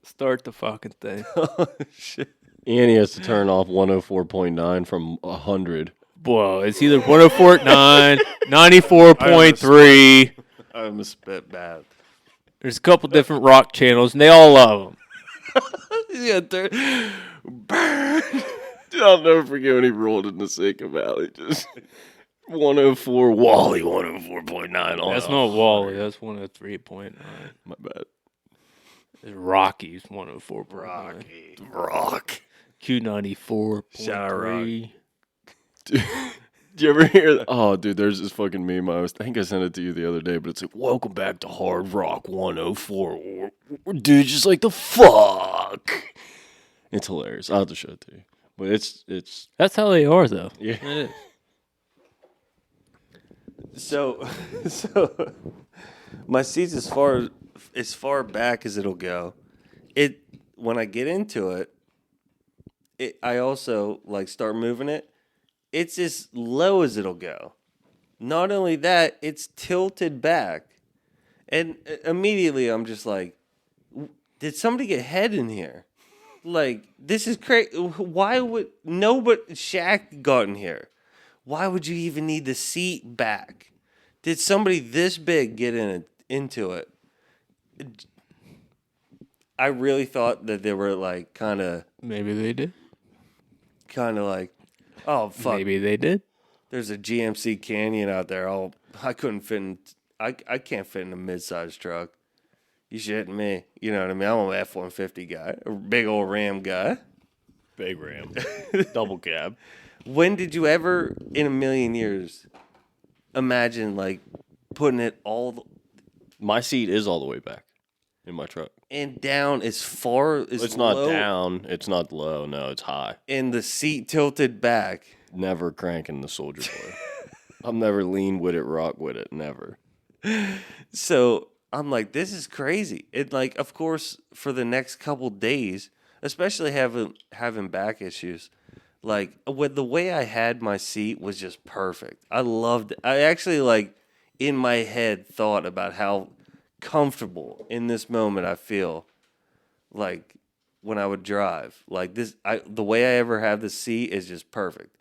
start the fucking thing. Oh, shit. And he has to turn off 104.9 from 100. Whoa, it's either 104.9, 94.3. I almost spit bad. There's a couple different rock channels, and they all love him. Yeah, burn. Dude, I'll never forget when he rolled in the Silicon Valley. Just 104 Wally, 104.9 on. That's not Wally. That's 103.9. My bad. It's Rocky's 104.9. Rocky. Rock. Q94.3. Dude, did you ever hear that? Oh, dude, there's this fucking meme. I think I sent it to you the other day, but it's like, welcome back to Hard Rock 104. Dude, just like the fuck. It's hilarious. I'll have to show it to you. But it's That's how they are, though. yeah. It is. So my seat's as far back as it'll go. When I get into it, I also like start moving it. It's as low as it'll go. Not only that, it's tilted back. And immediately I'm just like, did somebody get head in here? Like, this is crazy. Why would Shaq got in here? Why would you even need the seat back? Did somebody this big get into it? I really thought that they were like kind of Maybe they did. like, oh fuck. Maybe they did. There's a GMC Canyon out there. I couldn't fit in. I can't fit in a mid-sized truck. You shitting me? You know what I mean? I'm an F-150 guy, a big old Ram guy. Big Ram. Double cab. When did you ever, in a million years, imagine like putting it all My seat is all the way back in my truck. and down as far as It's not low, down. It's not low. No, it's high. and the seat tilted back? Never cranking the Soldier Boy. I'm never lean with it, rock with it. Never. So I'm like, this is crazy. It like, of course, for the next couple days, especially having back issues, like with the way I had my seat was just perfect. I loved it. I actually like in my head thought about how comfortable in this moment I feel like when I would drive. Like this, the way I ever have the seat is just perfect.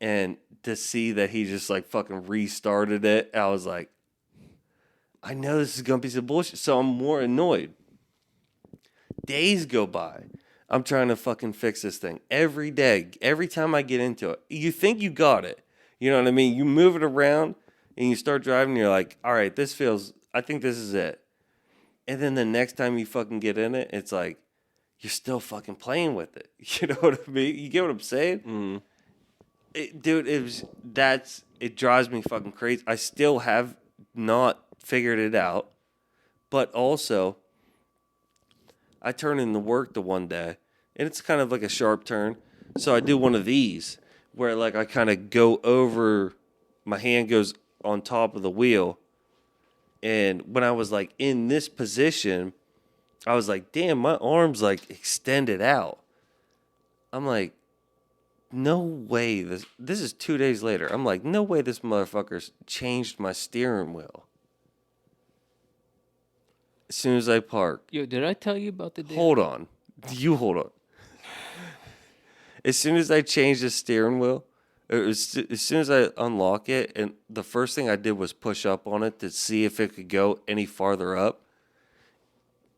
And to see that he just like fucking restarted it, I was like, I know this is gonna be some bullshit, so I'm more annoyed. Days go by. I'm trying to fucking fix this thing every day. Every time I get into it, you think you got it. You know what I mean? You move it around and you start driving. And you're like, all right, I think this is it. And then the next time you fucking get in it, it's like you're still fucking playing with it. You know what I mean? You get what I'm saying? Mm-hmm. Dude, it drives me fucking crazy. I still have not figured it out, but also I turn into work the one day, and it's kind of like a sharp turn. So I do one of these where like I kind of go over, my hand goes on top of the wheel, and when I was like in this position, I was like, damn, my arm's like extended out. I'm like, no way. This is 2 days later. I'm like, no way this motherfucker's changed my steering wheel. As soon as I park. Yo, did I tell you about the day? Hold on. You hold on. As soon as I changed the steering wheel, as soon as I unlock it, and the first thing I did was push up on it to see if it could go any farther up.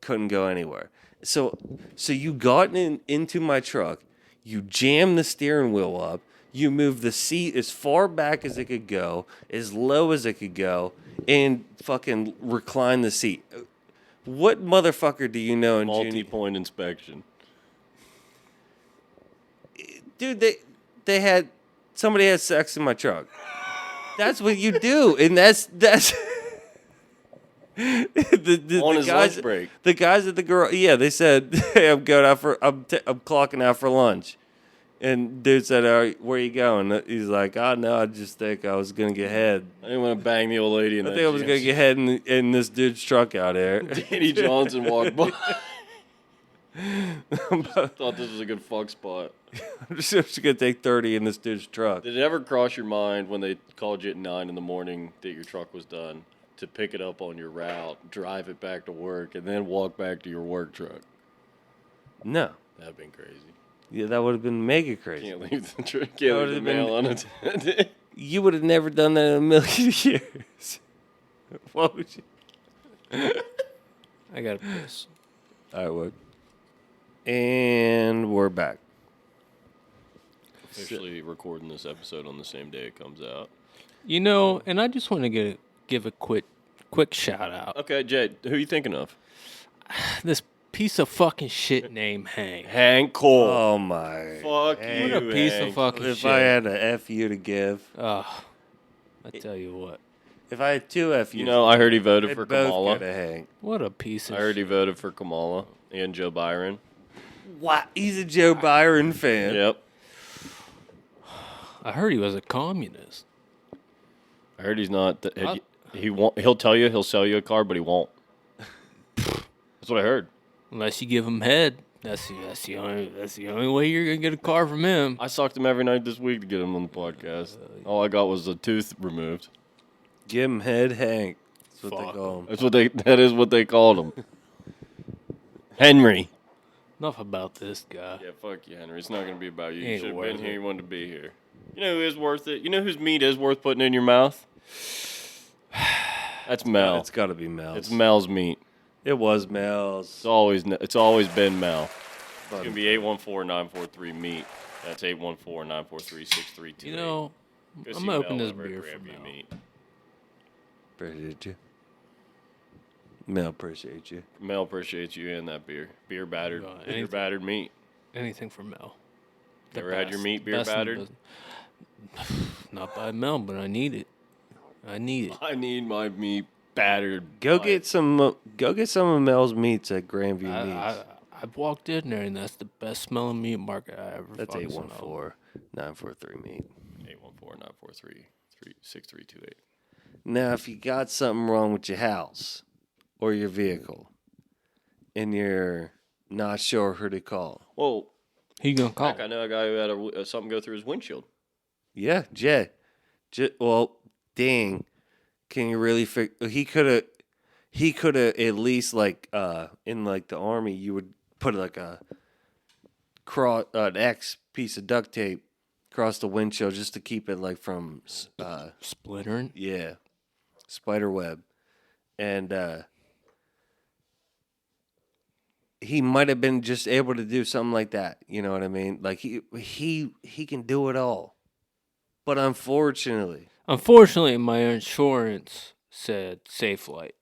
Couldn't go anywhere. So you got into my truck. You jam the steering wheel up. You move the seat as far back as it could go, as low as it could go, and fucking recline the seat. What motherfucker do you know in junior? Multi-point inspection. Dude, somebody had sex in my truck. That's what you do, and that's On his guys, lunch break. The guys at the garage, yeah, they said, "Hey, I'm clocking out for lunch," and dude said, "All right, where you going?" He's like, "Oh no, I just think I was gonna get head. I didn't want to bang the old lady in I that think I was gonna get head in this dude's truck out here." Danny Johnson walked by. Thought this was a good fuck spot. I'm just gonna take 30 in this dude's truck. Did it ever cross your mind when they called you at 9 in the morning that your truck was done to pick it up on your route, drive it back to work, and then walk back to your work truck. No. That'd been crazy. Yeah, that would have been mega crazy. Can't leave the truck. Can't leave the would've mail been- unattended. You would have never done that in a million years. What would you? I got to piss. I would. And we're back. Officially recording this episode on the same day it comes out. You know, and I just want to give a quick shout out. Okay, Jay, who are you thinking of? This piece of fucking shit named Hank. Hank Cole. Oh my. Fuck Hank. you, What a piece Hank. of fucking If shit. I had a F you to give, I tell you what. if I had two F You know, I heard he voted they'd for both Kamala. go to Hank. What a piece of I heard he shit. voted for Kamala and Joe Byron. What? He's a Joe Byron fan. Yep. I heard he was a communist. I heard he's not. He won't. He'll tell you he'll sell you a car, but he won't. That's what I heard. Unless you give him head. That's the only way you're gonna get a car from him. I socked him every night this week to get him on the podcast. All I got was a tooth removed. Give him head Hank. That's what Fuck. they call him. That is what they called him. Henry. Enough about this guy. Yeah, fuck you, Henry. It's not gonna be about you. You Ain't should have worth been here. it. You wanted to be here. You know who is worth it? You know whose meat is worth putting in your mouth? That's Mel. It's got to be Mel's. It's Mel's meat. It was Mel's. It's always been Mel. It's gonna be 814-943 meat. That's 814-943-6328. You know, Go I'm see gonna open Mel this over at beer for Grandview Mel. Meat. Appreciate you. Mel, appreciate you. Mel appreciates you and that beer. Beer battered. Right, Beer anything- battered meat. Anything for Mel. You ever had your meat beer best in the battered? business. Not by Mel, but I need it. I need it. I need my meat battered. Go by- get some of Mel's meats at Grandview Meats. I've walked in there, and that's the best smelling meat market I ever. That's fucking smelled. 814-943 meat. 814-943-6328. Now, if you got something wrong with your house or your vehicle, and you're not sure who to call, Well, He gonna call. heck, I know a guy who had something go through his windshield. yeah, Jay. Well, dang, can you really figure? He could have at least in the army, you would put like an X piece of duct tape across the windshield just to keep it from Splintering. yeah, spider web, and he might have been just able to do something like that. You know what I mean? Like he can do it all, but unfortunately, Unfortunately, my insurance said safe light.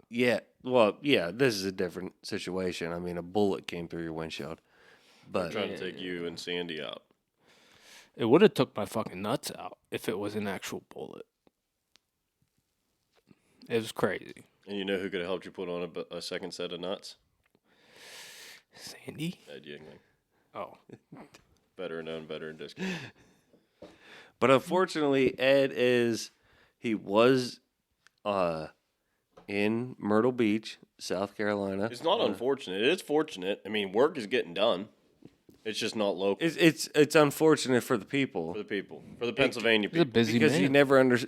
yeah. Well, yeah, this is a different situation. I mean, a bullet came through your windshield, but Trying to take you and Sandy out. It would have took my fucking nuts out if it was an actual bullet. It was crazy. And you know who could have helped you put on a second set of nuts? Sandy? Ed Yingling. Oh. Better known, better in discount. But unfortunately, Ed was in Myrtle Beach, South Carolina. It's not unfortunate. It is fortunate. I mean, work is getting done. It's just not local It's unfortunate for the people for the people, for the Pennsylvania He's a people. busy because man.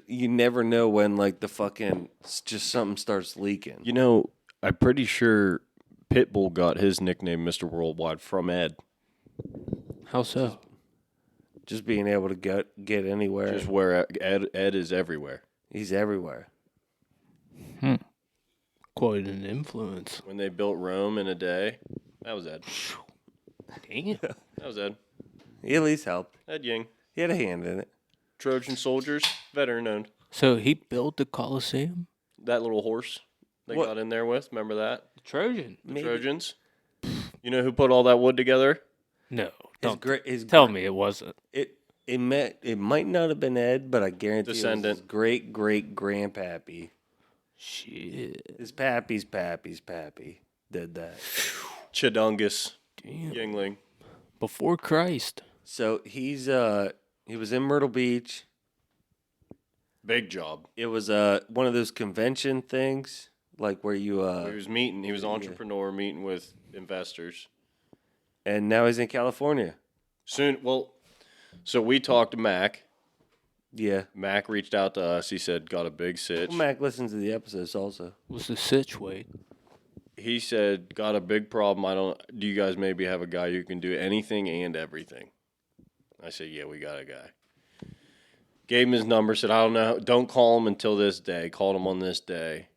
you never know when the fucking just something starts leaking. You know, I'm pretty sure Pitbull got his nickname Mr. Worldwide from Ed. How so? Just being able to get anywhere. Just where Ed is everywhere. He's everywhere. Quite an influence. When they built Rome in a day, that was Ed. Dang it. That was Ed. He at least helped. Ed Ying. He had a hand in it. Trojan soldiers, veteran owned. So he built the Colosseum? That little horse they What? got in there with, remember that? Trojan? The Trojans. You know who put all that wood together? No. Don't His tell me it wasn't. It might not have been Ed, but I guarantee Descendant. it was his great grandpappy. Shit. His pappy's pappy did that. Chidungus Damn. Yingling. Before Christ. So he was in Myrtle Beach. Big job. It was one of those convention things, like where you He was meeting. He was an entrepreneur meeting with investors. and now he's in California. Soon, well, so we talked to Mac, Yeah. Mac reached out to us. He said, got a big sitch. Well, Mac listens to the episodes also. What's the situation? He said, got a big problem. Do you guys maybe have a guy who can do anything and everything? I said, yeah, we got a guy. Gave him his number, said, I don't know. Don't call him until this day. Called him on this day.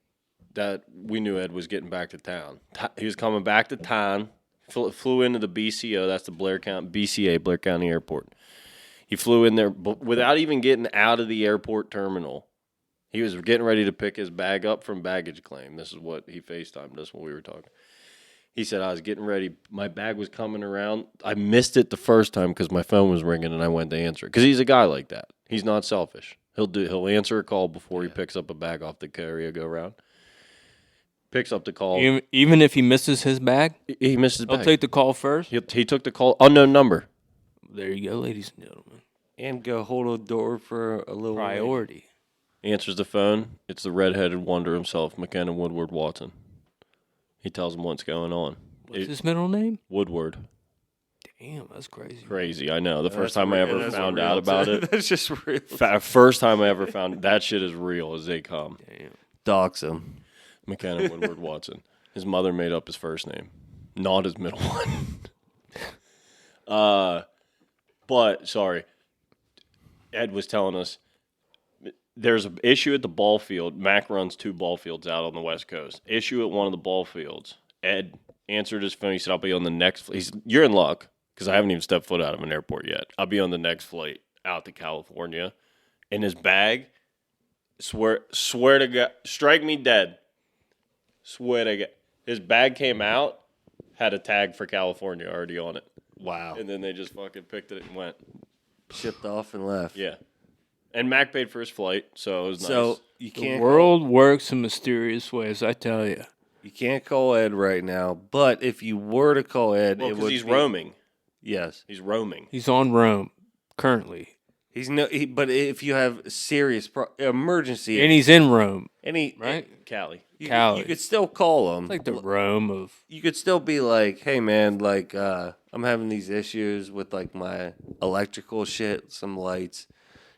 That we knew Ed was getting back to town. He was coming back to town. Flew into the BCO. That's the BCA, Blair County Airport. He flew in there without even getting out of the airport terminal. He was getting ready to pick his bag up from baggage claim. This is what he FaceTimed us when we were talking. He said, I was getting ready. My bag was coming around. I missed it the first time because my phone was ringing and I went to answer it. Because he's a guy like that. He's not selfish. He'll answer a call before he picks up a bag off the carrier go-round. Picks up the call. Even if he misses his bag? He missed his bag. He'll take the call first? He took the call. Unknown number. There you go, ladies and gentlemen. And go hold a door for a little Priority. Answers the phone. It's the redheaded wonder himself, McKenna Woodward Watson. He tells him what's going on. What's his middle name? Woodward. Damn, that's crazy. Crazy, I know. The first time I ever found out about it. That's just real. First time I ever found that shit is real as they come. Damn. Dox him. McKenna Woodward Watson. His mother made up his first name, not his middle one. But sorry, Ed was telling us there's an issue at the ball field. Mac runs 2 ball fields out on the West Coast. Issue at one of the ball fields. Ed answered his phone. He said, "I'll be on the next." You're in luck because I haven't even stepped foot out of an airport yet. I'll be on the next flight out to California. In his bag, swear to God, strike me dead. Swear to God, his bag came out, had a tag for California already on it. Wow. And then they just fucking picked it and went. Shipped off and left. Yeah. And Mac paid for his flight, so it was nice. So you The can't world works in mysterious ways, I tell you. you can't call Ed right now. But if you were to call Ed, Well, it because would he's be, roaming. Yes. He's roaming. He's on Rome currently. But if you have serious emergency, And he's in Rome, any right? Cali. Cali. you could still call him. It's like the Rome of... You could still be like, hey man, like I'm having these issues with like my electrical shit, some lights,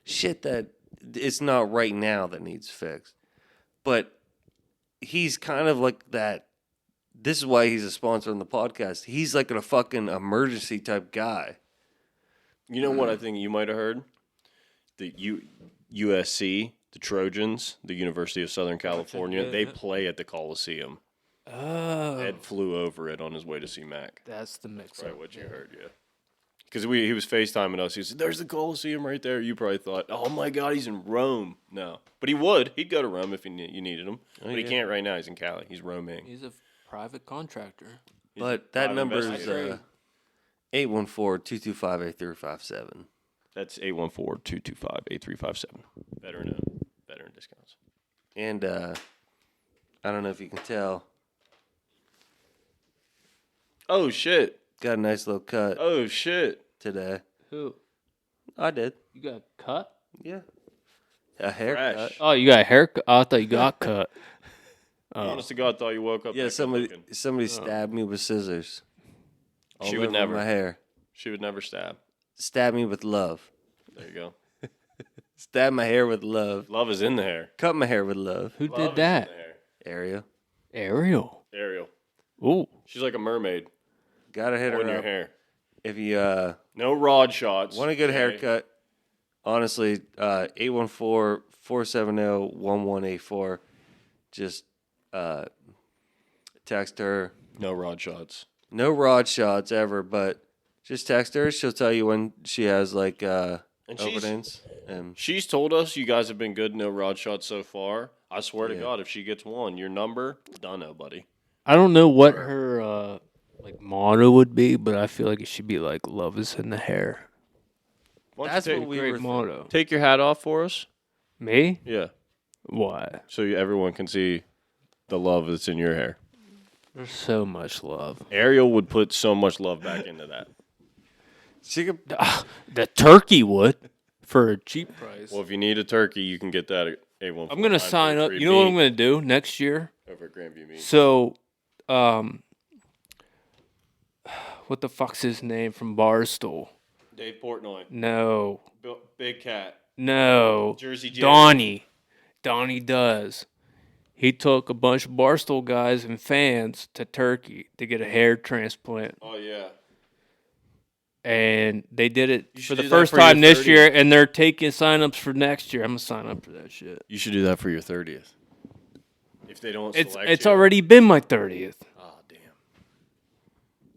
shit that it's not right now that needs fixed. But he's kind of like that. This is why he's a sponsor on the podcast. He's like a fucking emergency type guy. You know what I think you might have heard? The USC, the Trojans, the University of Southern California, they play at the Coliseum. Oh, Ed flew over it on his way to see Mac. that's the mix. Right, what you heard, yeah. Because he was FaceTiming us. He said, there's the Coliseum right there. You probably thought, oh my God, he's in Rome. No. But he would. He'd go to Rome if you needed him. But he can't right now. He's in Cali. He's roaming. He's a private contractor. But that private number is investigator. 814-225-8357. That's 814-225-8357. Veteran discounts. And I don't know if you can tell, Oh, shit. got a nice little cut Oh, shit. today. Who? I did. You got cut? Yeah. A haircut. Fresh. Oh, you got a haircut? Oh, I thought you got cut. Honest to God, thought you woke up. Yeah, like somebody looking. stabbed me with scissors. All She would over never. My hair. She would never stab. Stab me with love. There you go. Stab my hair with love. Love is in the hair. Cut my hair with love. Who Love did is in that? the hair. Area. Ariel. Ariel. Ooh. She's like a mermermaid Gotta hit on her your up. hair. If you No rod shots. want a good okay? haircut, honestly, 814-470-1184. Just text her. No rod shots. No rod shots ever, but just text her. She'll tell you when she has like And she's- openings. And She's told us you guys have been good, no rod shots so far. I swear to Yeah. God, if she gets one, your number, done, buddy. I don't know what her like motto would be, but I feel like it should be like "Love is in the hair." Why don't That's you take, what we Great were motto. take your hat off for us? Me? Yeah. Why? So everyone can see the love that's in your hair. There's so much love. Ariel would put so much love back into that. she could. The turkey would for a cheap price. Well, if you need a turkey, you can get that at A1. I'm gonna sign up. You know what I'm gonna do next year? Over at Grandview Meat. So, what the fuck's his name from Barstool? Dave Portnoy. No, Big Cat. No. Jersey Jim. Donnie does. He took a bunch of Barstool guys and fans to Turkey to get a hair transplant. Oh yeah. And they did it You for should the do that first for your time this 30th. year, and they're taking signups for next year. I'm gonna sign up for that shit. You should do that for your 30th. If they don't select It's you. already been my 30th. Oh damn.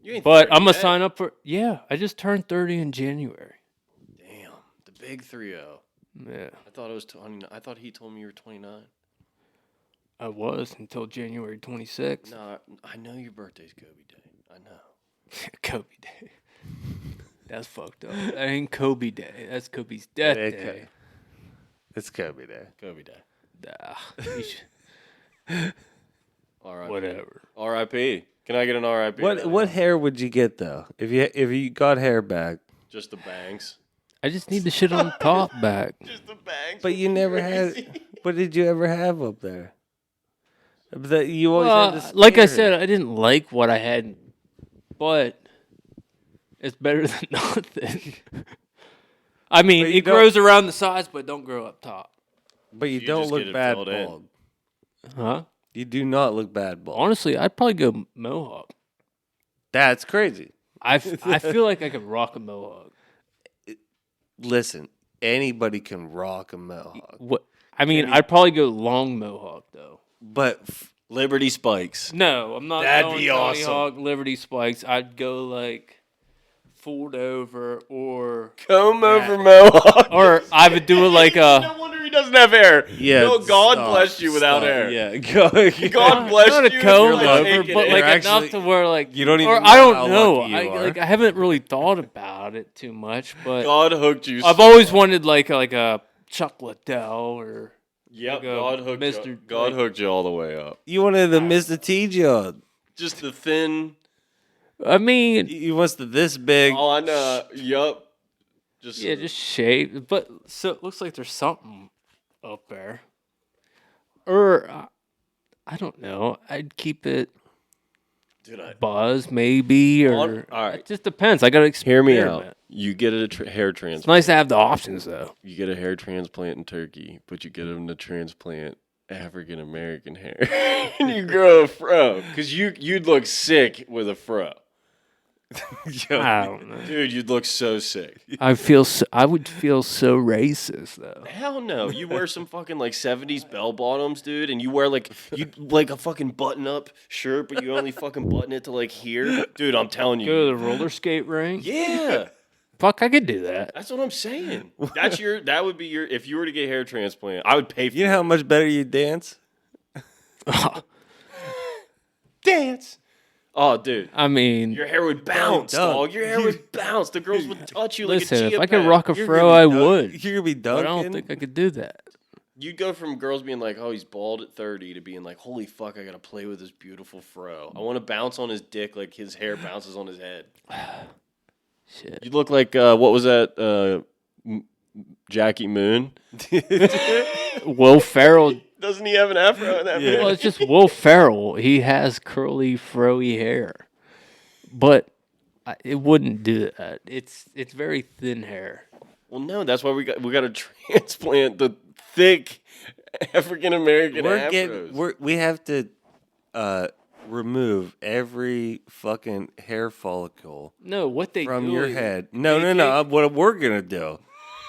You ain't But 30 I'm gonna yet. sign up for. Yeah, I just turned 30 in January. Damn, the big 3-0. Yeah, I thought it was 20. I thought he told me you were 29. I was until January 26th. No, I know your birthday's Kobe Day. I know. Kobe Day. That's fucked up. That ain't Kobe Day. That's Kobe's death Okay. day. It's Kobe Day. Kobe Day. Nah, you should- R.I.P. whatever. R.I.P. Can I get an R.I.P.? What hair would you get though? If you got hair back, Just the bangs. I just need the shit on top back. Just the bangs. but you never had. What did you ever have up there? That you always Well, had this. like I said, I didn't like what I had, but it's better than nothing. I mean, But you it don't- grows around the sides, but don't grow up top. but you You don't just get look it bad filled in. bald. Huh? You do not look bad bald. Honestly, I'd probably go mohawk. That's crazy. I feel like I could rock a mohawk. Listen, anybody can rock a mohawk, What? I mean, I'd probably go long mohawk though. but Liberty Spikes. No, I'm not. That'd going be Tony awesome. Hawk, Liberty Spikes. I'd go like fooled over, or Comb over Mohawk. I would do it like a. No wonder he doesn't have hair. yeah, No, God stop, bless you without stop. hair. Yeah, go. God bless Not you. a comb You're like over, taking but it. like You're enough actually- to where like you don't even Or know I don't how know. lucky you are. I haven't really thought about it too much, but God hooked you. I've so always hard. wanted like a Chuck Liddell or Yep, like a God hooked Mr. you. God hooked you all the way up. You wanted the Mr. T job. Just the thin. I mean, You wants the this big. Oh, I know. Yup. Just yeah, just shave. But so it looks like there's something up there, or I don't know. I'd keep it dude. buzz maybe, or All right. it just depends. I gotta Hear me experiment. out. You get a hair It's transplant. nice to have the options though. You get a hair transplant in Turkey, but you get them to transplant African American hair, and you grow a fro because you'd look sick with a fro, I don't know. dude. You'd look so sick. I would feel so racist though. Hell no. You wear some fucking like 70s bell bottoms, dude, and you wear like a fucking button up shirt, but you only fucking button it to like here. Dude, I'm telling Go you. to the roller skate rink. Yeah. Fuck, I could do that. That's what I'm saying. That would be your if you were to get hair transplant, I would pay for You know how much better you dance? dance. Oh, dude. I mean, Your hair would bounce, dunk. dog. Your hair would bounce. The girls would touch you like listen, a chia if I could pet. rock a You're fro, gonna I be dunk- would. You're gonna be But I dunking. don't think I could do that. You'd go from girls being like, "Oh, he's bald at 30," to being like, "Holy fuck, I gotta play with this beautiful fro. I want to bounce on his dick like his hair bounces on his head." Shit. You look like what was that? Jackie Moon. Will Ferrell. Doesn't he have an afro in that movie? Well, it's just Will Ferrell. He has curly, froey hair, but it wouldn't do that. It's very thin hair. Well, no, that's why we got to transplant the thick African American afros. We have to remove every fucking hair follicle No, what they from do your is head. No, they no. take- What we're gonna do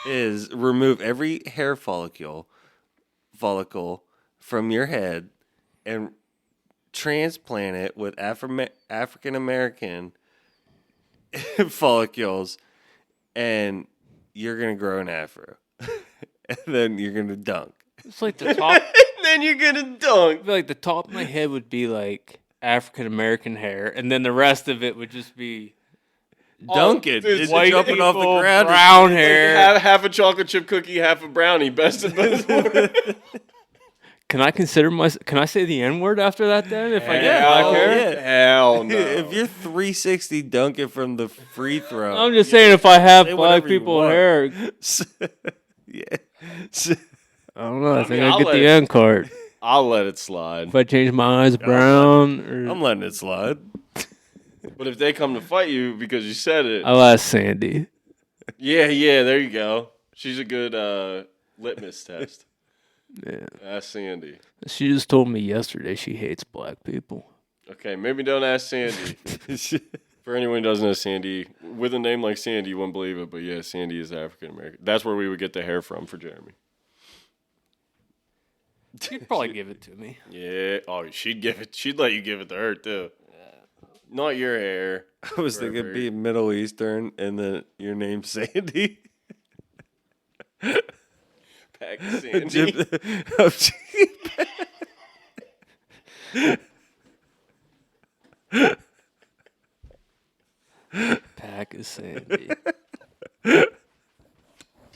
is remove every hair follicle from your head and transplant it with African American follicles, and you're gonna grow an afro, and then you're gonna dunk. It's like the top. And then you're gonna dunk. I feel like the top of my head would be like African American hair, and then the rest of it would just be Dunking, dude, it's white jumping off the people, ground. brown hair. Half a chocolate chip cookie, half a brownie. Best of both worlds. Can I consider Can I say the N word after that? Then, if I get Hell black hair, yeah. Hell no. If you're 360 dunking from the free throw, I'm just saying if I have Say black whatever you people want. hair, yeah. I don't know. I think I'll I get let the it- N card. I'll let it slide. If I change my eyes brown, or I'm letting it slide. But if they come to fight you because you said it, I'll ask Sandy. yeah, there you go. She's a good litmus test. Yeah. Ask Sandy. She just told me yesterday she hates black people. Okay, maybe don't ask Sandy. For anyone who doesn't know Sandy, with a name like Sandy, you wouldn't believe it, but yeah, Sandy is African American. That's where we would get the hair from for Jeremy. She'd probably give it to me. Yeah. Oh, she'd give it. She'd let you give it to her too. Not your hair. I was thinking Forever. being Middle Eastern and then your name's Sandy. Pakistani. Pack is Sandy.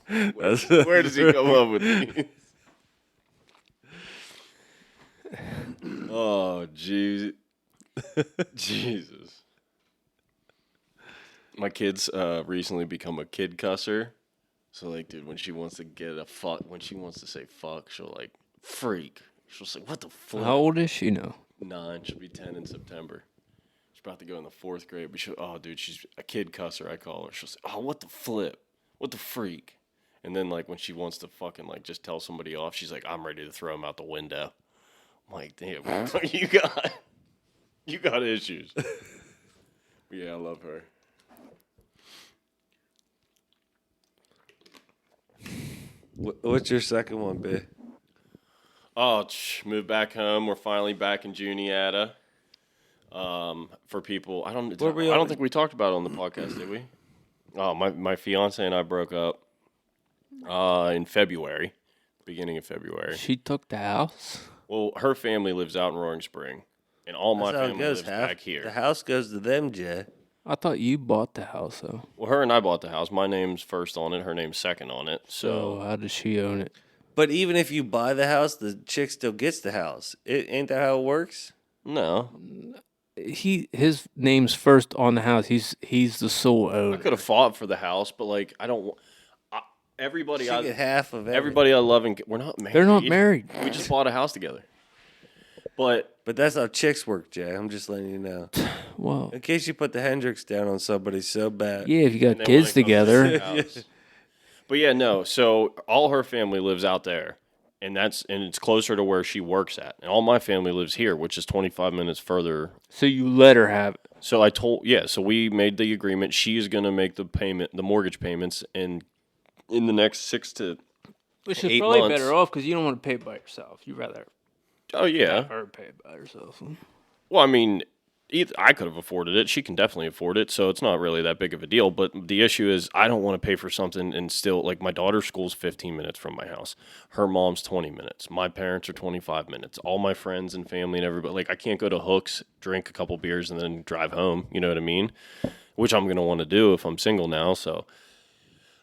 Where does he come up with these? Oh, jeez. Jesus. My kid's recently become a kid cusser. So, like, dude, when she wants to get a fuck, when she wants to say fuck, she'll, like, freak. She'll say, what the fuck? How old is she now? 9. She'll be 10 in September. She's about to go in the 4th grade. But she'll, oh, dude, she's a kid cusser, I call her. She'll say, oh, what the flip? What the freak? And then, like, when she wants to fucking, like, just tell somebody off, she's like, I'm ready to throw him out the window. I'm like, damn, you got issues. But yeah, I love her. What's your second one, B? Oh, moved back home. We're finally back in Juniata. For people, I don't think we talked about it on the podcast, did we? Oh, my fiance and I broke up in February, beginning of February. She took the house? Well, her family lives out in Roaring Spring, and all my That's how it family goes. lives back here. The house goes to them, Jay. I thought you bought the house, though. Well, her and I bought the house. My name's first on it. Her name's second on it. So So how does she own it? But even if you buy the house, the chick still gets the house. Ain't that how it works? no, His name's first on the house. He's the sole I owner. could have fought for the house, but like I don't. Everybody, She get half of everything. everybody I love, and we're not married. They're not married. We just bought a house together. But But that's how chicks work, Jay. I'm just letting you know. Well, In case you put the Hendrix down on somebody so bad. yeah, if you and got then when kids it comes to together. the house- But yeah, no. So all her family lives out there, and it's closer to where she works at, and all my family lives here, which is 25 minutes further. So you let her have it. So so we made the agreement. She is going to make the mortgage payments, and in the next 6 to Which is 8 probably months. better off because you don't want to pay it by yourself. You'd rather Oh yeah. have her pay it by herself. Well, I mean, I could have afforded it. She can definitely afford it, so it's not really that big of a deal. But the issue is, I don't want to pay for something and still, like, my daughter's school's 15 minutes from my house. Her mom's 20 minutes. My parents are 25 minutes. All my friends and family and everybody, like, I can't go to Hooks, drink a couple beers, and then drive home. You know what I mean? Which I'm going to want to do if I'm single now. So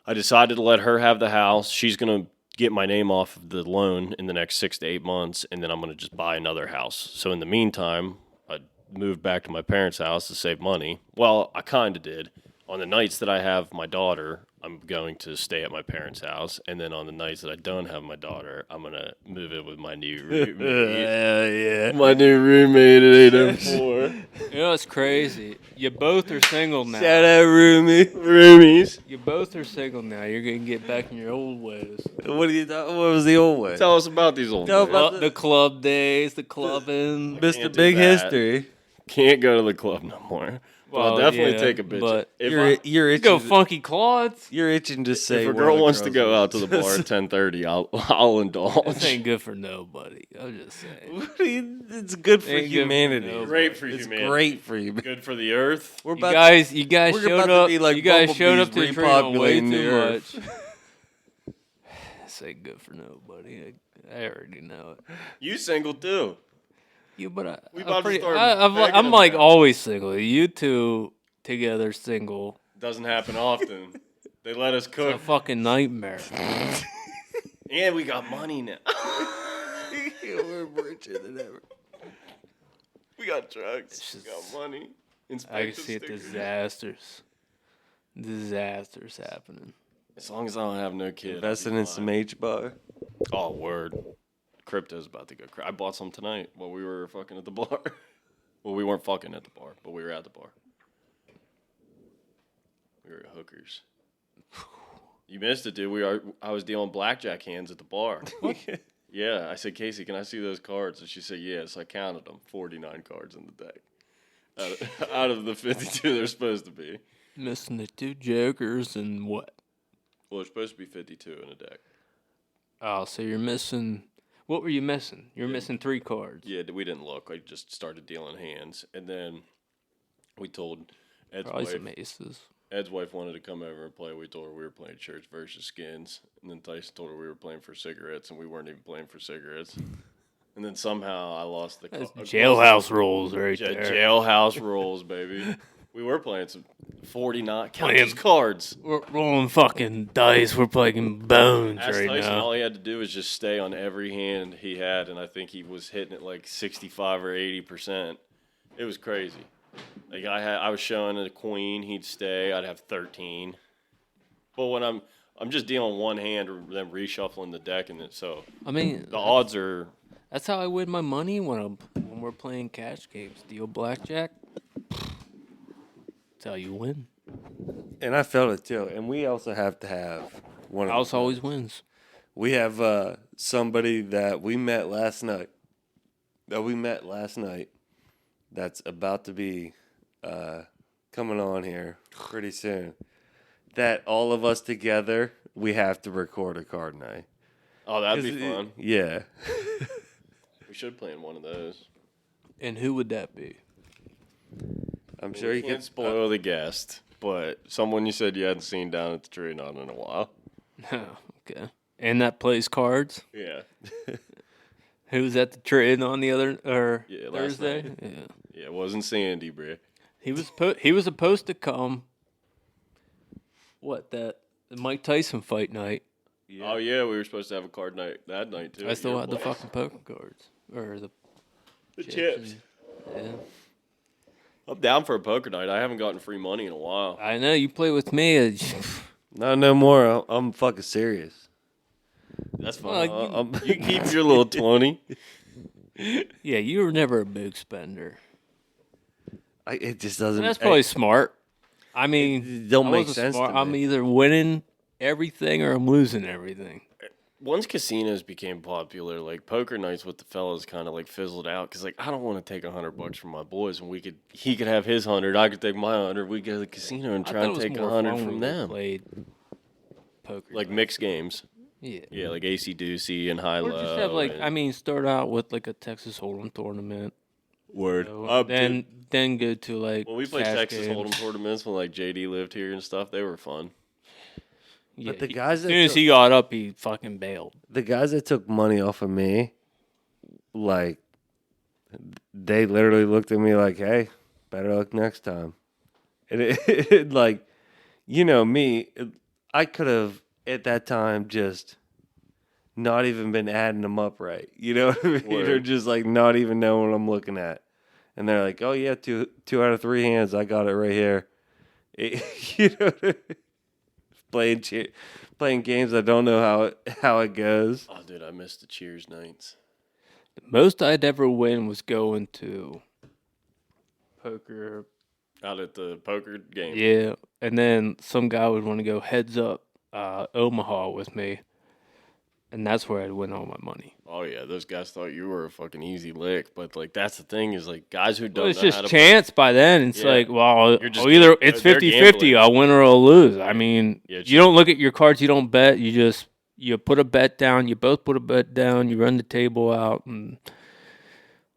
I decided to let her have the house. She's going to get my name off of the loan in the next 6 to 8 months, and then I'm going to just buy another house. So in the meantime, I moved back to my parents' house to save money. Well, I kind of did. On the nights that I have my daughter, I'm going to stay at my parents' house, and then on the nights that I don't have my daughter, I'm going to move in with my new roommate. Yeah. My new roommate at 804. You know, it's crazy. You both are single now. Shout out, Roomie. Roomies. You both are single now. You're going to get back in your old ways. What do you thought? What was the old way? Tell us about these old Tell days. about The club days, the clubbing. Mr. Can't do Big that. History. Can't go to the club no more. But I'll Well, definitely yeah, take a bitch. but If You're You itching. go Funky Claude's. You're itching to say. If a one girl of wants to girls go is- out to the bar at 10:30, I'll This indulge. ain't good for nobody. I'm just saying. It's good for Ain't good for humanity. nobody. Great for It's humanity. great for you. Good for the earth. We're You about guys we're showed about to up. be like You guys showed up to bumblebees the train way repopulating the too earth. much. This ain't good for nobody. I already know it. You single too. You, but We about to I'm start I'm begging like them. always single. You two together single. Doesn't happen often. They let us It's a cook, fucking nightmare. and we got money now. We're richer than ever. We got drugs. It's We just- got money. I can Inspector see it. stickers. Disasters happening. As long as I don't have no kid. I'll Investing be in fine. some H-bar. Oh, word. Crypto's about to go. I bought some tonight while we were fucking at the bar. Well, we weren't fucking at the bar, but we were at the bar. We were hookers. You missed it, dude. I was dealing blackjack hands at the bar. Yeah, I said, Casey, can I see those cards? And she said, yes. I counted them. 49 cards in the deck. Out of the 52 they're supposed to be. Missing the 2 jokers and what? Well, there's supposed to be 52 in a deck. Oh, so you're missing. What were you missing? You're missing 3 cards. Yeah, we didn't look. I just started dealing hands. And then we told Ed's Probably wife. some aces. Ed's wife wanted to come over and play. We told her we were playing Church versus Skins. And then Tyson told her we were playing for cigarettes, and we weren't even playing for cigarettes. And then somehow I lost the Jailhouse rules right there. Jailhouse rules, baby. We were playing some 49 count these cards. We're rolling fucking dice. We're playing bones Ask right Tyson, now. all he had to do was just stay on every hand he had, and I think he was hitting it like 65 or 80%. It was crazy. Like I was showing a queen, he'd stay. I'd have 13. But when I'm just dealing one hand, or then reshuffling the deck, and so I mean, the odds are. that's how I win my money when we're playing cash games. Deal blackjack. That's how you win. And I felt it too. And we also have to have one of House always wins. We have somebody that we met last night. That's about to be coming on here pretty soon. That all of us together, we have to record a card night. Oh, that'd be fun. Yeah. We should plan one of those. And who would that be? I'm sure you Can't can spoil the guest, but someone you said you hadn't seen down at the tree not in a while. Oh, okay. And that plays cards. Yeah. Who was at the trade on the other Last Thursday? night. Yeah. Yeah, it wasn't Sandy, bro. He was supposed to come. What, that Mike Tyson fight night? Oh yeah, we were supposed to have a card night that night too. I at still your had the place. fucking poker cards or the chips. Yeah. I'm down for a poker night. I haven't gotten free money in a while. I know you play with me. no more. I'm fucking serious. That's fine. Well, You keep your little 20. Yeah, you were never a big spender. It just doesn't. And that's probably smart. I mean, it don't I make wasn't sense to smart. me. I'm either winning everything or I'm losing everything. Once casinos became popular, like poker nights with the fellas kind of like fizzled out because like I don't want to take $100 from my boys, and he could have his 100, I could take my 100. We go to the casino and try and take 100 from them. Played poker Like night. mixed games. Yeah. Yeah, like AC Doocy and high Or low. just have like, and I mean, start out with like a Texas Hold'em tournament. word. So Up to- then go to like. when we played cash Texas games. Hold'em tournaments when like JD lived here and stuff, they were fun. Yeah, the guys as that soon as took- he got up, he fucking bailed. The guys that took money off of me, like, they literally looked at me like, "Hey, better luck next time." And it like, you know me, I could have at that time just not even been adding them up right. You know what I mean? Or Word. just like not even knowing what I'm looking at. And they're like, "Oh yeah, two out of 3 hands, I got it right here." You know, what I mean? Playing games I don't know how it goes. Oh, dude, I missed the Cheers nights. The most I'd ever win was going to poker. Out at the poker game. Yeah, and then some guy would want to go heads up Omaha with me, and that's where I'd win all my money. Oh yeah, those guys thought you were a fucking easy lick, but like that's the thing is like guys who don't Well, it's know just how to chance by then. It's Yeah. like, well, You're just either gambling. it's They're 50-50. gambling. I'll win or I'll lose. I mean, Yeah, it's you don't look at your cards. You don't bet. You put a bet down. You both put a bet down. You run the table out, and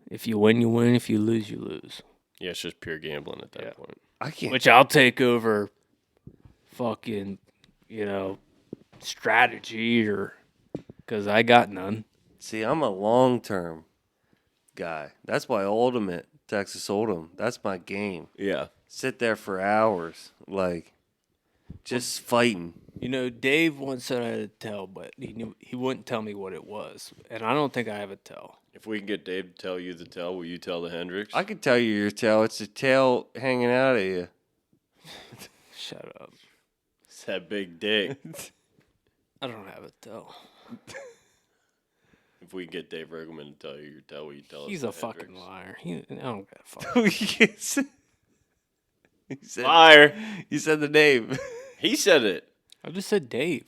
if you win, you win. If you lose, you lose. Yeah, it's just pure gambling at that Yeah. point. I can't. Which I'll take over fucking, strategy or because I got none. See, I'm a long-term guy. That's why Ultimate Texas Hold'em. That's my game. Yeah. Sit there for hours, like just fighting. Dave once said I had a tell, but he wouldn't tell me what it was, and I don't think I have a tell. If we can get Dave to tell you the tell, will you tell the Hendricks? I could tell you your tail. It's a tail hanging out of you. Shut up. It's that big dick. I don't have a tell. If we can get Dave Riggleman to tell you your tell, will you tell us He's the a fucking Hendricks? liar. I don't got a fuck. You said, Liar. you said the name. He said it. I just said Dave.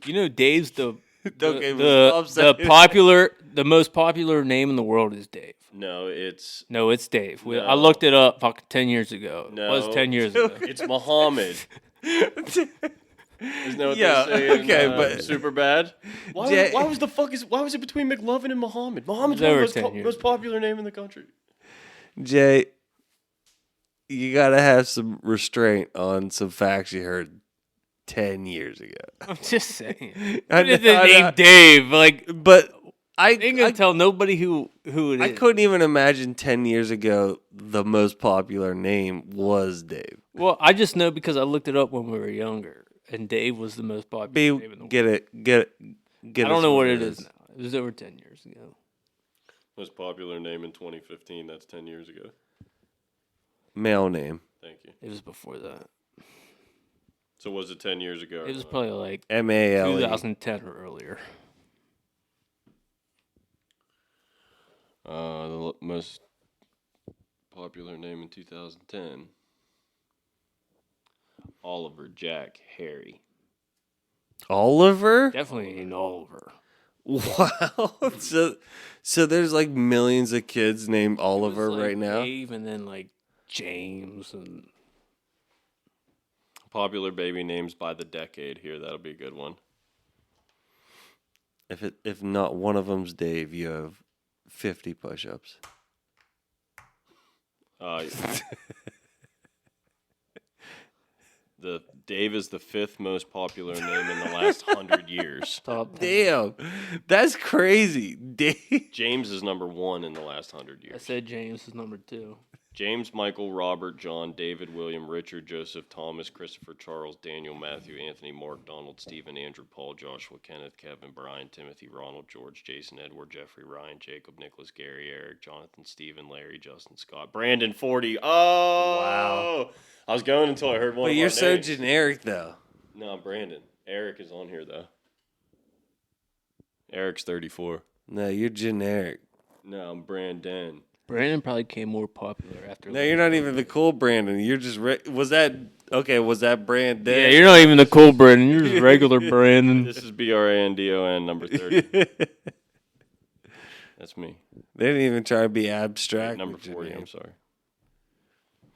You know, Dave's the Okay, well, stop saying the most popular name in the world is Dave. No, it's No, it's Dave. I No. looked it up fucking 10 years ago. No. It was 10 years ago. it's Muhammad. Isn't that what Yeah, they say in, okay, but- Super Bad? Why was it between McLovin and Muhammad? Muhammad's It was one over of the 10 years most popular name in the country. Jay, you gotta have some restraint on some facts you heard 10 years ago. I'm just saying. I What is know, the I name know. Dave? Like, But I ain't gonna tell nobody who it is. I couldn't even imagine 10 years ago the most popular name was Dave. Well, I just know because I looked it up when we were younger, and Dave was the most popular name in the world. Get it. I don't know what it is now. It was over 10 years ago. Most popular name in 2015. That's 10 years ago. Male name. Thank you. It was before that. So was it 10 years ago? It was probably like MALE. 2010 or earlier. The most popular name in 2010. Oliver, Jack, Harry. Oliver? Definitely an Oliver. Wow. So there's like millions of kids named Oliver It was, like, right now. Dave and then like James and Popular baby names by the decade here. That'll be a good one. If not one of them's Dave, you have 50 push-ups. The Dave is the 5th most popular name in the last 100 years. top 10. Damn. That's crazy. Dave. James is number 1 in the last 100 I years. said James is number 2. James, Michael, Robert, John, David, William, Richard, Joseph, Thomas, Christopher, Charles, Daniel, Matthew, Anthony, Mark, Donald, Stephen, Andrew, Paul, Joshua, Kenneth, Kevin, Brian, Timothy, Ronald, George, Jason, Edward, Jeffrey, Ryan, Jacob, Nicholas, Gary, Eric, Jonathan, Stephen, Larry, Justin, Scott, Brandon, 40. Oh! Wow. I was going until I heard one But of you're our so names. generic, though. No, Brandon. Eric is on here, though. Eric's 34. No, you're generic. No, I'm Brandon. Brandon probably became more popular after. No, you're not even the cool Brandon. You're just was that Brandon? Yeah, you're not even the cool Brandon. You're just regular Brandon. This is BRANDON number 30. That's me. They didn't even try to be abstract. Number with your 40, name. I'm sorry.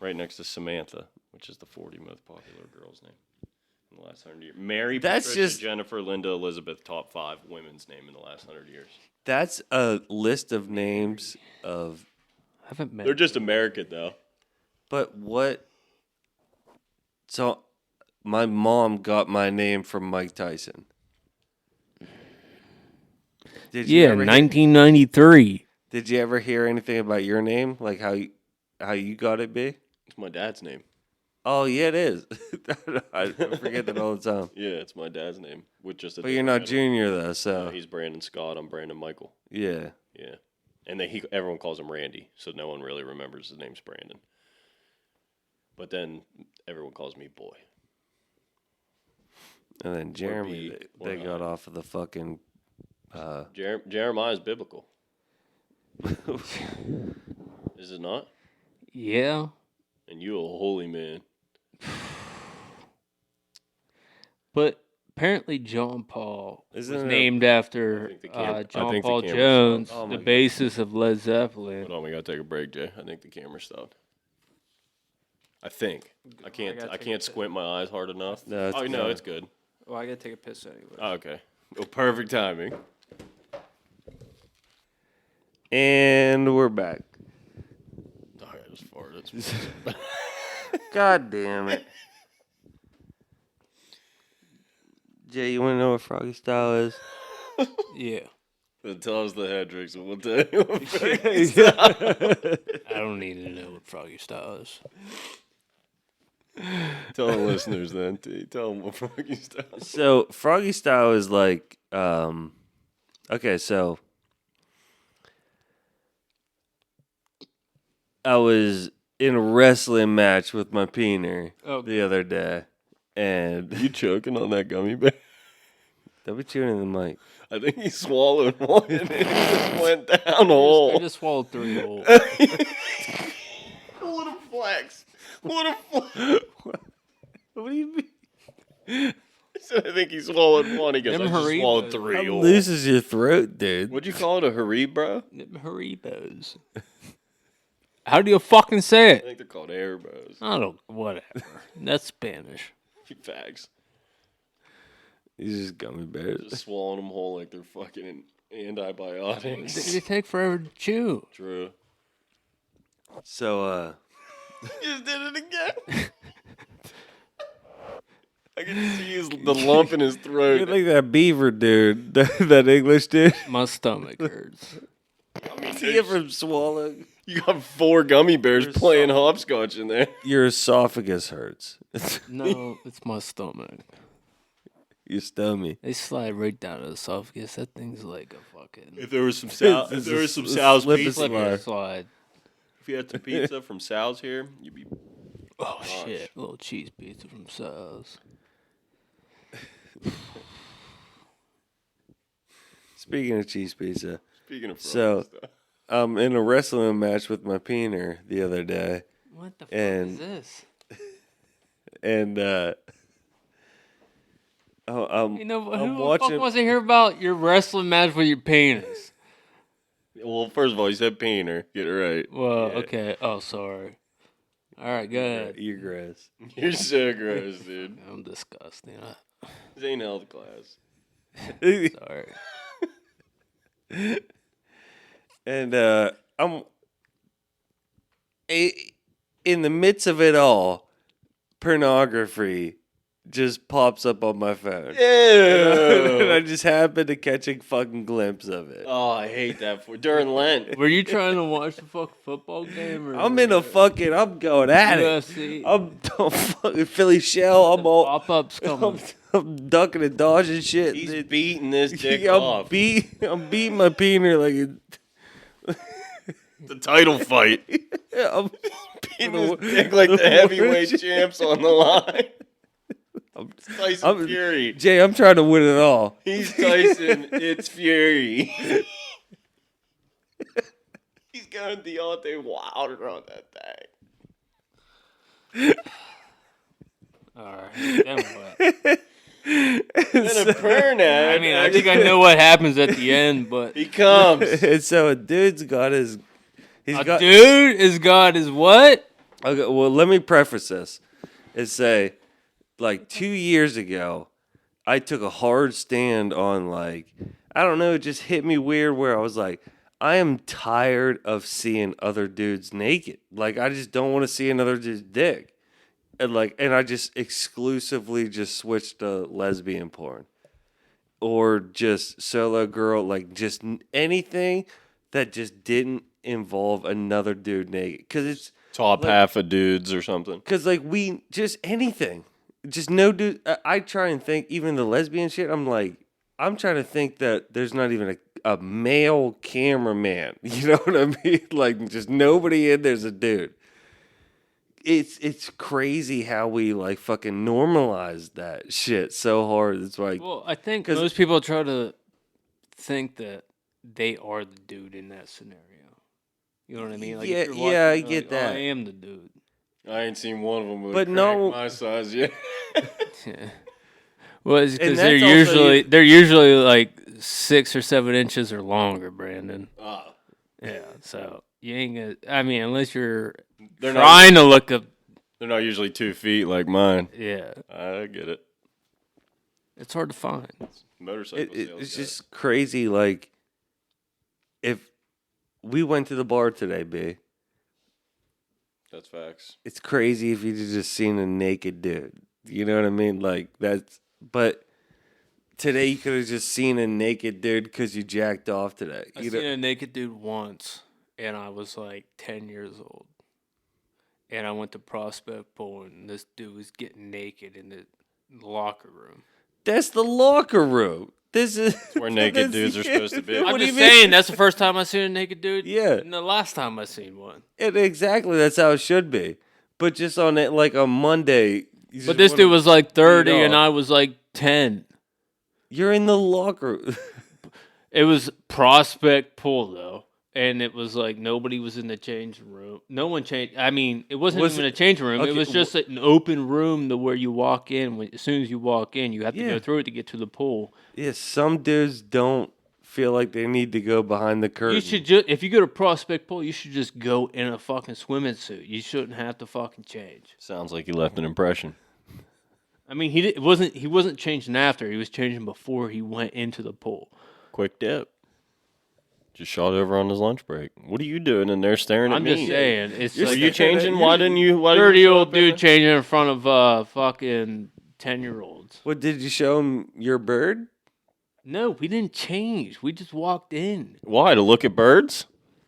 Right next to Samantha, which is the 40 most popular girl's name in the last 100 years. Mary, That's Patricia, just- Jennifer, Linda, Elizabeth, top 5 women's name in the last 100 years. That's a list of names of. I haven't met. They're just American, though. But what? So, my mom got my name from Mike Tyson. Did you Yeah, ever hear- 1993. Did you ever hear anything about your name, like how you got it, B? It's my dad's name. Oh yeah, it is. I forget that all the time. Yeah, it's my dad's name. With just a But you're not different Junior though, middle. so No, he's Brandon Scott. I'm Brandon Michael. yeah. Yeah. And then everyone calls him Randy, so no one really remembers his name's Brandon. But then everyone calls me Boy. And then Jeremy, B, they or got I. off of the fucking. Jeremiah's biblical. Is it not? Yeah. And you a holy man. But apparently John Paul Isn't was it a- named I after think the I John think the Paul camera Jones, stopped. Oh the my bassist of Led Zeppelin. Hold on, we gotta take a break, Jay. I think the camera stopped. I think. I can't squint my eyes hard enough. No, it's oh no, fine. it's good. Well, I gotta take a piss anyway. Oh, okay. Well, perfect timing. And we're back. Oh, I just farted. God damn it. Jay, you want to know what Froggy Style is? Yeah. Then tell us the Hendrix and we'll tell you what I don't need to know what Froggy Style is. Tell the listeners then, T. Tell them what Froggy Style is. So Froggy Style is like, okay, so I was in a wrestling match with my peener the other day, and You choking on that gummy bear? don't be chewing in the mic. I think he swallowed one and it just went down a I hole. just swallowed 3 whole. What a flex. What a flex. What do you mean? So I think he swallowed one. He goes, Them I just swallowed Haribos. 3. Oh. Loses your throat, dude. What'd you call it, a Harib, bro? Them Haribos. How do you fucking say I it? think they're called Airbos. I don't. Whatever. That's Spanish. You fags. These just gummy bears. Just swallowing them whole like they're fucking antibiotics. They take forever to chew. True. So, You just did it again. I can see the lump in his throat. you're like that beaver dude, that English dude. My stomach hurts. I mean, See it from swallowing. you got 4 gummy bears playing hopscotch in there. Your esophagus hurts. No, it's my stomach. Your stomach. They slide right down the esophagus. That thing's like a fucking If there was some if there was some Sal's Sal's pizza, pizza, slippery slide. if you had some pizza from Sal's here, you'd be. Oh shit! A little cheese pizza from Sal's. Speaking of cheese pizza, Speaking of So- stuff. I'm in a wrestling match with my peener the other day, What the fuck And- is this? and You know, I'm who the watching. fuck wants to hear about your wrestling match with your penis? Well, first of all, you said peener. Get it right. Well, Yeah. okay. Oh, sorry. All right, go ahead. You're gross. You're so gross, dude. I'm disgusting. This ain't health class. Sorry. And I'm in the midst of it all, pornography just pops up on my phone. And I Ew. just happened to catch a fucking glimpse of it. Oh, I hate that for during Lent. Were you trying to watch the fucking football game? Or I'm I'm going at it. UFC? I'm fucking Philly Shell. I'm all, Pop-ups coming. I'm ducking and dodging shit. He's dude. beating this dick I'm off. I'm beating my peener like it. The title fight. I'm Beating his dick like the heavyweight champs on the line. Tyson I'm- Fury. Jay, I'm trying to win it all. He's Tyson. It's Fury. He's going Deontay Wilder on that thing. All right. Then what? Then a burn I mean, I think I know what happens at the end, but He comes. And so a dude's got his. He's a got. dude is God is what? Okay, well, let me preface this and say, like 2 years ago, I took a hard stand on like, I don't know, it just hit me weird where I was like, I am tired of seeing other dudes naked. Like, I just don't want to see another dude's dick. And I just exclusively just switched to lesbian porn. Or just solo girl, like just anything that just didn't involve another dude naked. Because it's, Top half of dudes or something. because like we, just anything. Just no dude. I try and think, even the lesbian shit, I'm trying to think that there's not even a male cameraman. You know what I mean? Like, just nobody in there's a dude. It's crazy how we like fucking normalize that shit so hard. It's like, Well, I think 'Cause- most people try to think that they are the dude in that scenario. You know what I mean? Like, if Yeah, you're yeah, watching, I you're get like, that. I am the dude. I ain't seen one of them with But a crack no- my size yet. Yeah. Well, it's because that's also they're usually like 6 or 7 inches or longer, Brandon. Ah, Yeah. So you ain't gonna. I mean, unless you're they're not. trying to look up. They're not usually 2 feet like mine. Yeah, I get it. it's hard to find. Motorcycle sales it's guy. just crazy. Like, if we went to the bar today, B, That's facts. it's crazy if you just seen a naked dude. You know what I mean? Like, that's, but today you could have just seen a naked dude because you jacked off today. I You seen know? a naked dude once, and I was like 10 years old. And I went to Prospect Bowl, and this dude was getting naked in the locker room. That's the locker room. This is where naked dudes are supposed to be. What I'm do you just mean? saying, that's the first time I seen a naked dude. Yeah. And the last time I seen one. Exactly, that's how it should be. But just on it, like a Monday. you just But this wanna dude was like 30, beat and off. I was like 10. You're in the locker room. It was Prospect Pool, though. and it was like nobody was in the changing room. No one changed. I mean, it wasn't Was even it- a changing room. okay, It was just an open room to where you walk in. As soon as you walk in, you have to Yeah. go through it to get to the pool. Yeah, some dudes don't feel like they need to go behind the curtain. You should just, if you go to Prospect Pool, you should just go in a fucking swimming suit. You shouldn't have to fucking change. Sounds like you left an impression. I mean, he wasn't changing after. He was changing before he went into the pool. Quick dip. Just shot over on his lunch break. What are you doing in there staring at I'm me? just saying, it's Are like you a changing? Why didn't you? Why didn't you show 30-year-old up in dude the- changing in front of fucking 10-year-olds. What, did you show him your bird? No, we didn't change. We just walked in Why, to look at birds?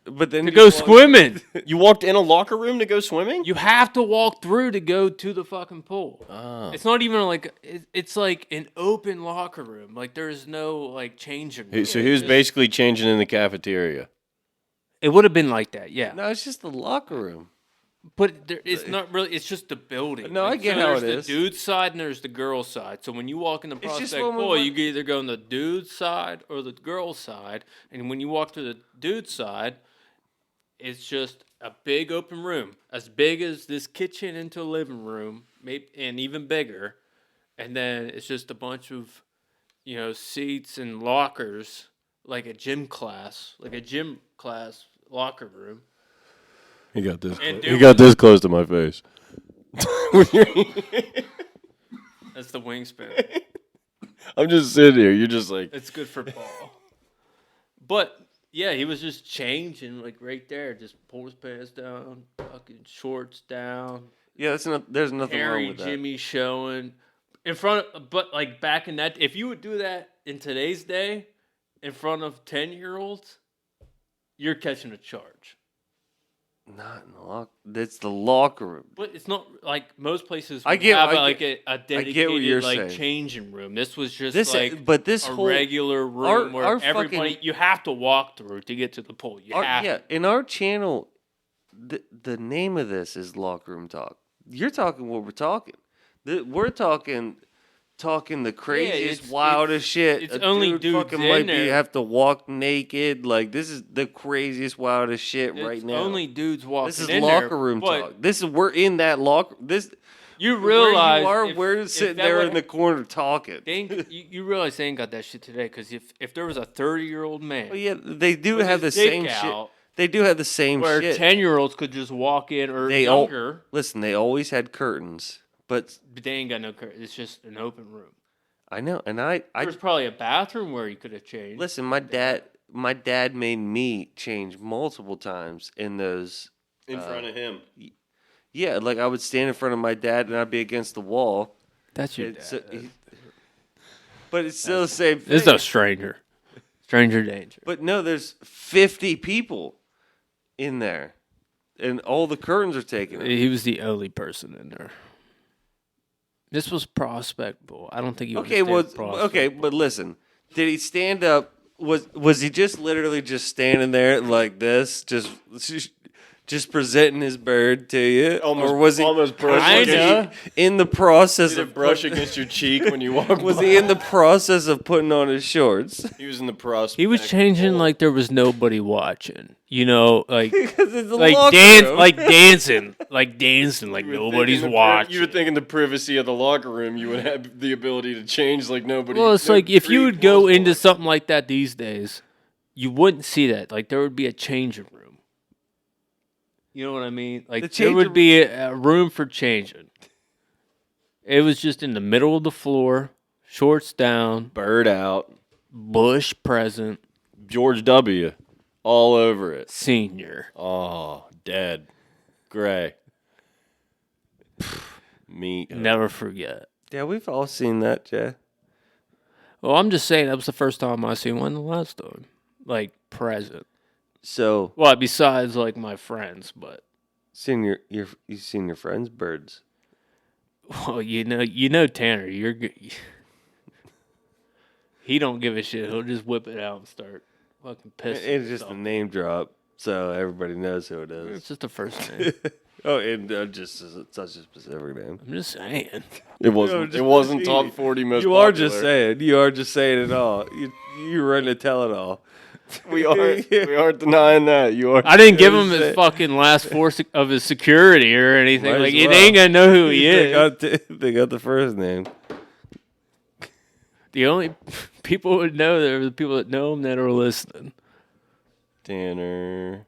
But then to you go walked- swimming. You walked in a locker room to go swimming? You have to walk through to go to the fucking pool. Oh. It's not even like it's like an open locker room. Like there's no like changing room. So he was It's just- basically changing in the cafeteria. It would have been like that, yeah. No, it's just the locker room. But it's not really. It's just the building. No, I Like, get so how there's it the is. dude's side and there's the girl's side. So when you walk in the It's just Prospect when we Pool, went- you can either go on the dude's side or the girl's side. And when you walk to the dude's side, it's just a big open room, as big as this kitchen into a living room, maybe, and even bigger. And then it's just a bunch of, seats and lockers, like a gym class locker room. He got this. And He dude got was- this close to my face. That's the wingspan. I'm just sitting here. You're just like, It's good for ball. But yeah, he was just changing like right there. Just pull his pants down, fucking shorts down, Yeah, there's nothing wrong hairy with that. Jimmy showing in front of. But like back in that, if you would do that in today's day, in front of 10-year-olds, you're catching a charge. Not in the locker. It's the locker room. But it's not like most places I would get- have I a get- dedicated you're like saying. changing room. This was just This, like but this a whole regular room our- where our everybody fucking- you have to walk through to get to the pool. You have yeah, in our channel, the name of this is Locker Room Talk. You're talking what we're talking. We're talking the craziest, it's- wildest shit. it's A only dude dudes fucking in might there. have to walk naked. Like this is the craziest, wildest shit It's right now. only dudes walking this is in locker there, room but talk. This is we're in that locker. This You realize where you are. if- We're if sitting that there would- in the corner talking. They ain't, you realize they ain't got that shit today because if there was a 30-year-old man Well, yeah, they do with have the his dick same shit. out, They do have the same where shit. 10-year-olds could just walk in or They all younger, listen. They always had curtains, but but they ain't got no curtain. It's just an open room. I know, and I There's probably a bathroom where you could have changed. listen. My dad made me change multiple times in those. in front of him. Yeah, like I would stand in front of my dad and I'd be against the wall. That's your It's, dad. but it's still the same thing. This is a stranger. Stranger danger. But no, there's 50 people in there, and all the curtains are taken. Out. He was the only person in there. This was Prospect Bowl. I don't think he Okay, understands well, Prospect okay, Bowl. but listen, did he stand up? Was he just literally just standing there like this, just presenting his bird to you, or was he almost brush was he Kinda. in the process Did of it brush against your cheek when you walk Was by? he in the process of putting on his shorts? He was in the prospect. He was changing like there was nobody watching. Like Because it's a like locker room. dancing, like You would nobody's think in the watching. You would think in the privacy of the locker room, you would have the ability to change like nobody. Well, it's no like if you would go pre-closed into door. something like that these days, you wouldn't see that. Like there would be a changing room. You know what I mean? Like The there changing would be a room for changing. It was just in the middle of the floor, shorts down, bird out, Bush present, George W. all over it. senior. Oh, dead, gray, meat. Never forget. Yeah, we've all seen that, Jay. Well, I'm just saying that was the first time I seen one. The last time, like present. So, Well, besides like my friends, but seen you've seen your friends' birds. well, you know Tanner. He don't give a shit. He'll just whip it out and start fucking pissing. It's just a himself. name drop, so everybody knows who it It's is. just the first name. Oh, and just such a specific name. I'm just saying. It wasn't. It wasn't top 40 most. You popular. are just saying. You are just saying it all. You're ready to tell it all. We aren't. We aren't denying that. You are. I didn't give him his fucking last four of his security or anything. Might Like, as they well. ain't gonna know who he is. They got the first name. The only people would know that are the people that know him that are listening. Tanner.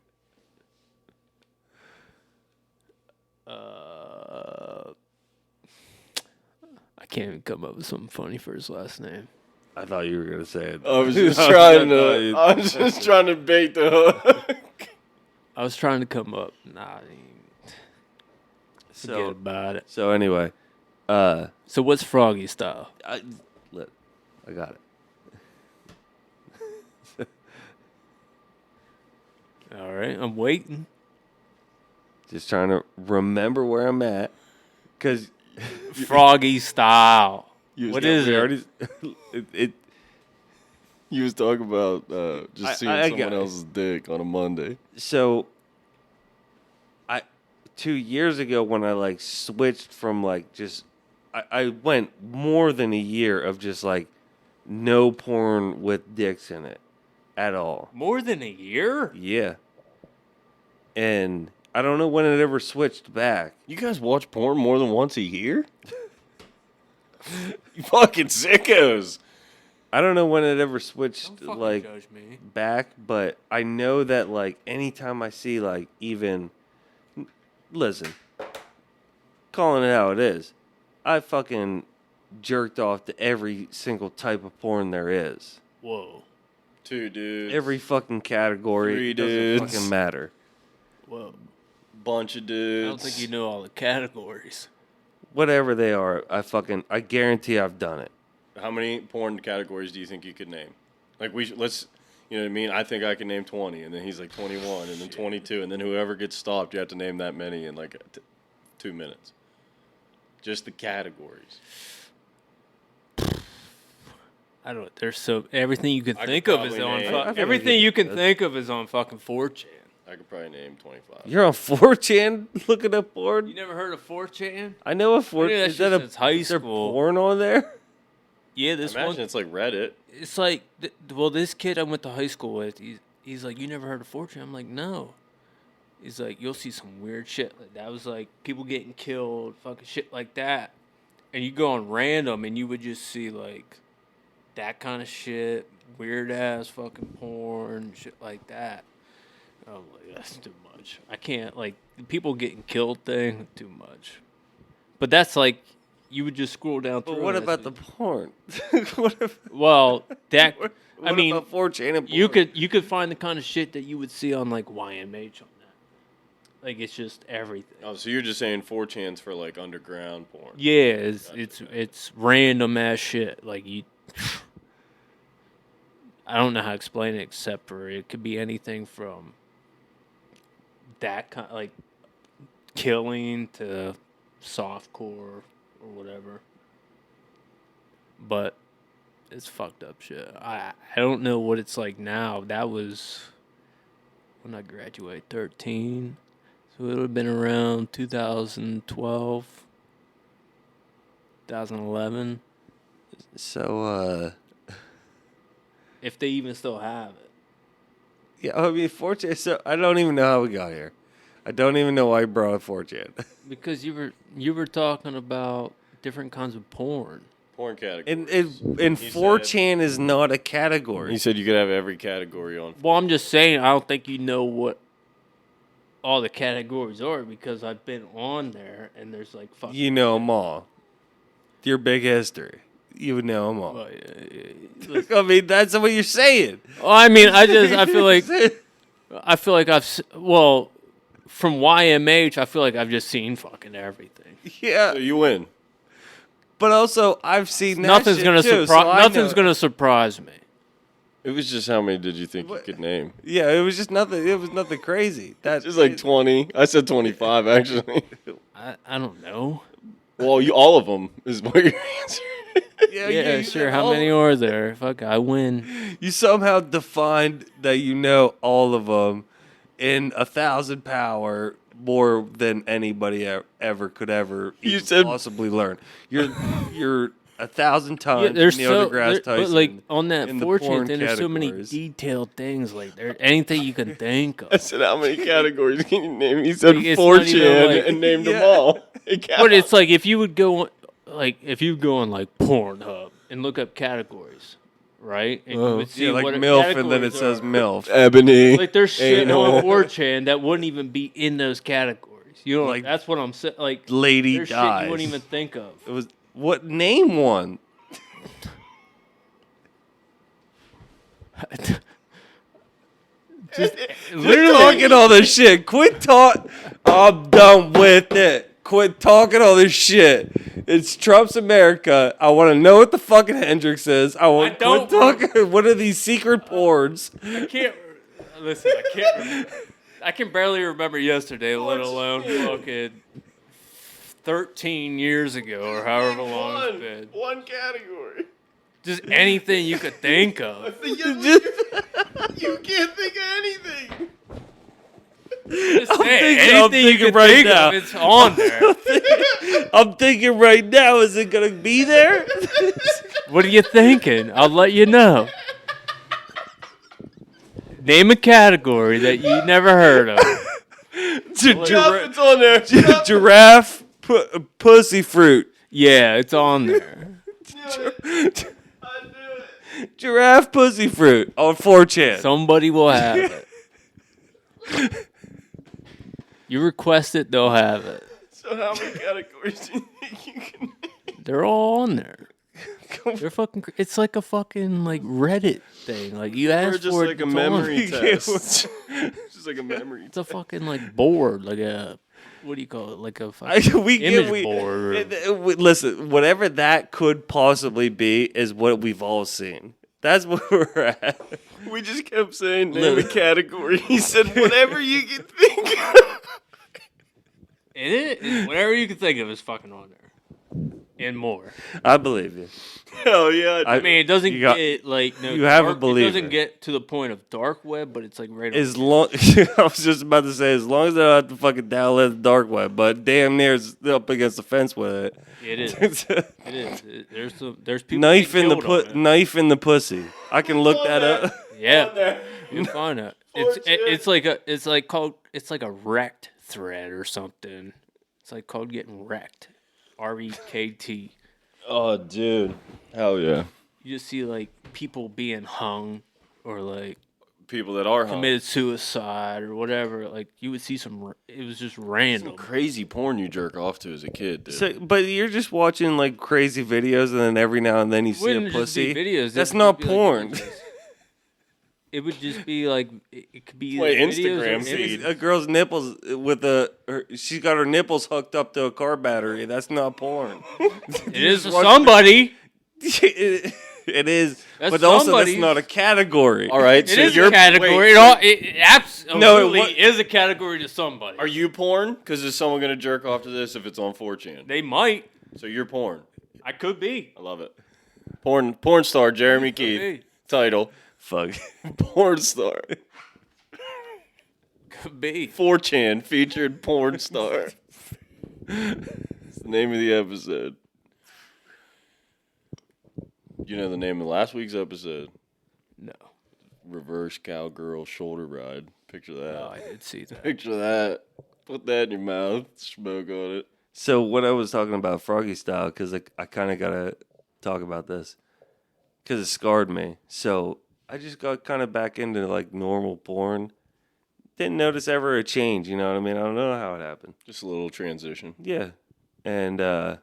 I can't even come up with something funny for his last name. I thought you were gonna say it. I was just trying to. I was just trying to bait the hook. I was trying to come up. Nah, forget about it. So anyway, So what's Froggy style? I got it. All right, I'm waiting. Just trying to remember where I'm at, because Froggy style. What is we it? already it. You was talking about just seeing I someone got it. else's dick on a Monday. So, 2 years ago when I like switched from like just, I went more than a year of just like no porn with dicks in it at all. More than a year? Yeah. And I don't know when it ever switched back. You guys watch porn more than once a year? You fucking sickos. I don't know when it ever switched Don't fucking like judge me. back, but I know that like anytime I see like even, listen, calling it how it is, I fucking jerked off to every single type of porn there is. Whoa. 2 dudes. Every fucking category. 3 doesn't dudes. fucking matter. Whoa. Bunch of dudes. I don't think you know all the categories. Whatever they are, I guarantee I've done it. How many porn categories do you think you could name? Like let's, you know what I mean? I think I can name 20, and then he's like 21, and then 22, and then whoever gets stopped, you have to name that many in like 2 minutes. Just the categories. I don't. There's so everything you can I could think of is probably on. name- I think Everything you can think of is on fucking 4chan. I could probably name 25. You're on 4chan looking up porn? You never heard of 4chan? I know a I 4chan. knew that Is shit that since high is there school. porn on there? Yeah, I this imagine one. it's like Reddit. It's like, well, this kid I went to high school with, he's like, you never heard of 4chan? I'm like, no. He's like, you'll see some weird shit. Like, that was like people getting killed, fucking shit like that. And you go on random and you would just see like that kind of shit, weird ass fucking porn, shit like that. I'm like, that's too much. I can't, like, the people getting killed thing, too much. But that's like, you would just scroll down through. But what and about that's the porn? what Well, that what I mean, about 4chan and porn? you could find the kind of shit that you would see on like YMH on that. Like it's just everything. Oh, so you're just saying 4chan's for like underground porn? Yeah, it's random ass shit. Like you, I don't know how to explain it except for it could be anything from that kind, like killing to softcore or whatever. But it's fucked up shit. I don't know what it's like now. That was when I graduated, 13. So it would have been around 2012, 2011. So, If they even still have it. yeah, I mean, 4chan, so I don't even know how we got here. I don't even know why you brought up 4chan. Because you were talking about different kinds of porn. Porn categories. And He 4chan is not a category. He said you could have every category on. Well, I'm just saying, I don't think you know what all the categories are because I've been on there and there's like fucking. You know them all. Your big history. You would know them all. Well, I mean, that's what you're saying. I mean, I feel like well, from YMH, I feel like I've just seen fucking everything. Yeah, So you win. but also I've seen that Nothing's shit gonna too, surprise. so I Nothing's know- gonna surprise me. It was just how many did you think What? you could name? Yeah, it was just nothing. It was nothing crazy. That's Just like 20. I said 25 actually. I don't know. Well, all of them is what your answer. Yeah, Yeah, you sure. said How all- many are there? Fuck, I win. You somehow defined that you know all of them in 1,000 power more than anybody ever could ever You even said- possibly learn. You're 1,000 times Yeah, there's Neil so, deGrasse Tyson. but like on that in the porn 4chan thing, there's so many categories. detailed things. Like there, anything you can think I of. said, how many categories can you name? He said Like, it's not even 4chan like- and named them Yeah. all. But it's like if you would go on, if you go on like Pornhub and look up categories, right? And you would see yeah, like what MILF, and then it categories says are. MILF. Ebony. Like there's shit Anal. on 4chan that wouldn't even be in those categories. You know, Like, that's what I'm saying. Like Lady there's dies. shit you wouldn't even think of. It was what? Name one. Just Quit literally, talking all this shit. Quit talk. I'm done with it. Quit talking all this shit. It's Trump's America. I want to know what the fucking Hendrix is. I want I quit don't- talking. What are these secret porns? I can't listen. I can't. Remember. I can barely remember yesterday, let alone fucking 13 years ago or however long it's been. One category. Just anything you could think of. You can't think of anything. Just say thinking- I'm anything you thinking could right think now. of, it's on there. I'm thinking right now. Is it gonna be there? What are you thinking? I'll let you know. Name a category that you never heard of. It's on there. Giraffe, pussy fruit. Yeah, it's on there. Giraffe, pussy fruit on 4chan. Somebody will have it. You request it, they'll have it. So how many categories do you think you can name? They're all on there. They're fucking. It's like a fucking like Reddit thing. Like you Or ask just for like it, a it's on memory there. test. Just like a memory It's a fucking like board, like a what do you call it? Like a fucking image board. Listen, whatever that could possibly be is what we've all seen. That's where we're at. We just kept saying name a Look. category. He said whatever you can think of. Whatever you can think of is fucking on there, and more. I believe you. Hell yeah. I mean, it doesn't You got- get like no. you have a dark, believer. It doesn't get to the point of dark web, but it's like right. As long, I was just about to say, as long as they don't have to fucking download the dark web, but damn near is up against the fence with it. It is. It is. There's people. Knife getting in the killed on it. knife in the pussy. I can look that up. Yeah, you'll find it. It's like a wrecked thread or something. It's like called getting wrecked. REKT. Oh, dude. Hell yeah. You just see like people being hung or like People that are hung. committed suicide or whatever. Like you would see some. It was just random. Some crazy porn you jerk off to as a kid, dude. So, but you're just watching like crazy videos, and then every now and then you see Wouldn't a it just be pussy. videos. That's It would not be, like, porn. images. It would just be like it could be Wait, either videos or Instagram images. feed. A girl's nipples with she's got her nipples hooked up to a car battery. That's not porn. It is for somebody. it is, That's but also somebody's. that's not a category. All right, It so is you're a category. wait, It absolutely what- is a category to somebody. Are you porn? Because is someone gonna jerk off to this if it's on 4chan? They might. So you're porn. I could be. I love it. Porn star Jeremy Keith. be. Title: Fuck. Porn star. Could be. 4chan featured porn star. It's the name of the episode. You know the name of last week's episode? No. Reverse cowgirl shoulder ride. Picture that. Oh, I did see that. Picture that. Put that in your mouth. Smoke on it. So what I was talking about Froggy Style, because I kind of gotta talk about this, because it scarred me. So I just got kind of back into like normal porn. Didn't notice ever a change. You know what I mean? I don't know how it happened. Just a little transition. Yeah, and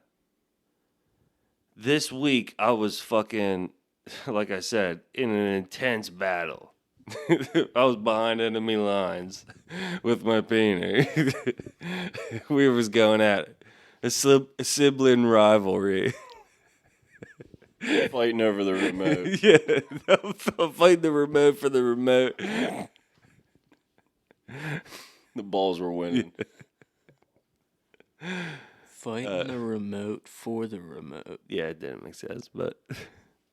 this week I was fucking, like I said, in an intense battle. I was behind enemy lines with my painter. We was going at it. A sibling rivalry. Fighting over the remote. Yeah, I'm fighting the remote for the remote. The balls were winning. Fighting the remote for the remote. Yeah, it didn't make sense, but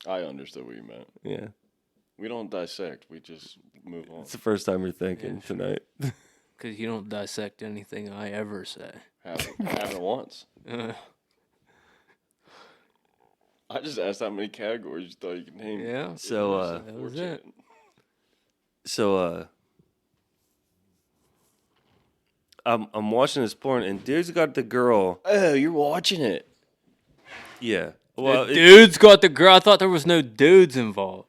I understood what you meant. yeah. We don't dissect. We just move on. It's the first time you're thinking tonight. Because you don't dissect anything I ever say. Haven't once. Uh, I just asked how many categories you thought you could name. yeah. So, that was it. I'm watching this porn, and dude's got the girl. Oh, you're watching it. Yeah. Well, The dude's got the girl. I thought there was no dudes involved.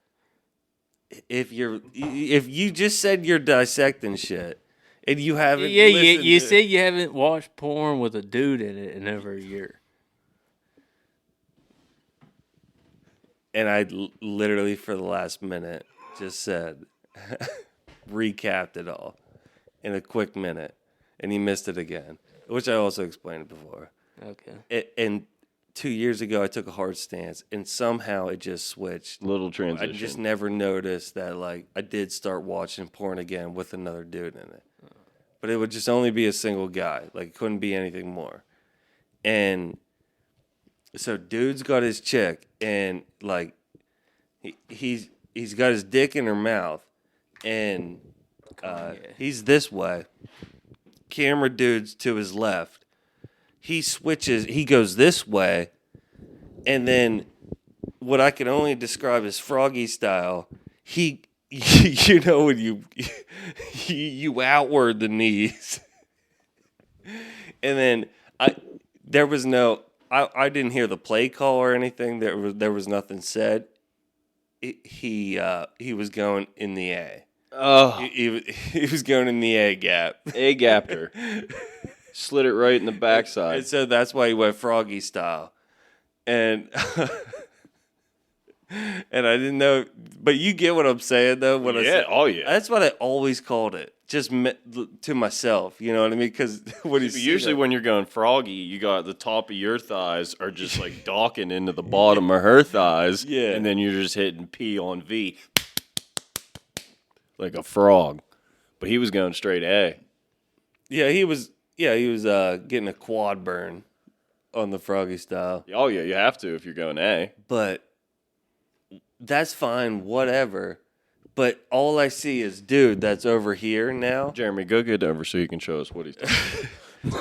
if you just said you're dissecting shit, and you haven't, Yeah, listened you to- say you haven't watched porn with a dude in it in over a year. and I literally for the last minute just said, recapped it all in a quick minute, and he missed it again, which I also explained before. Okay. And 2 years ago, I took a hard stance, and somehow it just switched. Little I transition. just never noticed that, like, I did start watching porn again with another dude in it. But it would just only be a single guy. Like, it couldn't be anything more. And so dude's got his chick, and, like, he's got his dick in her mouth, and he's this way. Camera dude's to his left. He switches, he goes this way, and then what I can only describe as Froggy style, you know when you outward the knees. And then I didn't hear the play call or anything. There was nothing said. He was going in the A. Oh, He was going in the A gap. A gapped her. Slid it right in the backside. And so that's why he went Froggy style. And and I didn't know, but you get what I'm saying though. When I said, oh yeah. that's what I always called it, just to myself. You know what I mean? Because Usually when you're going froggy, you got the top of your thighs are just like docking into the bottom of her thighs. Yeah. And then you're just hitting P on V. Like a frog. But he was going straight A. he was getting a quad burn on the Froggy style. Oh yeah, you have to if you're going A. But that's fine, whatever. But all I see is dude that's over here now. Jeremy, go get over so you can show us what he's doing.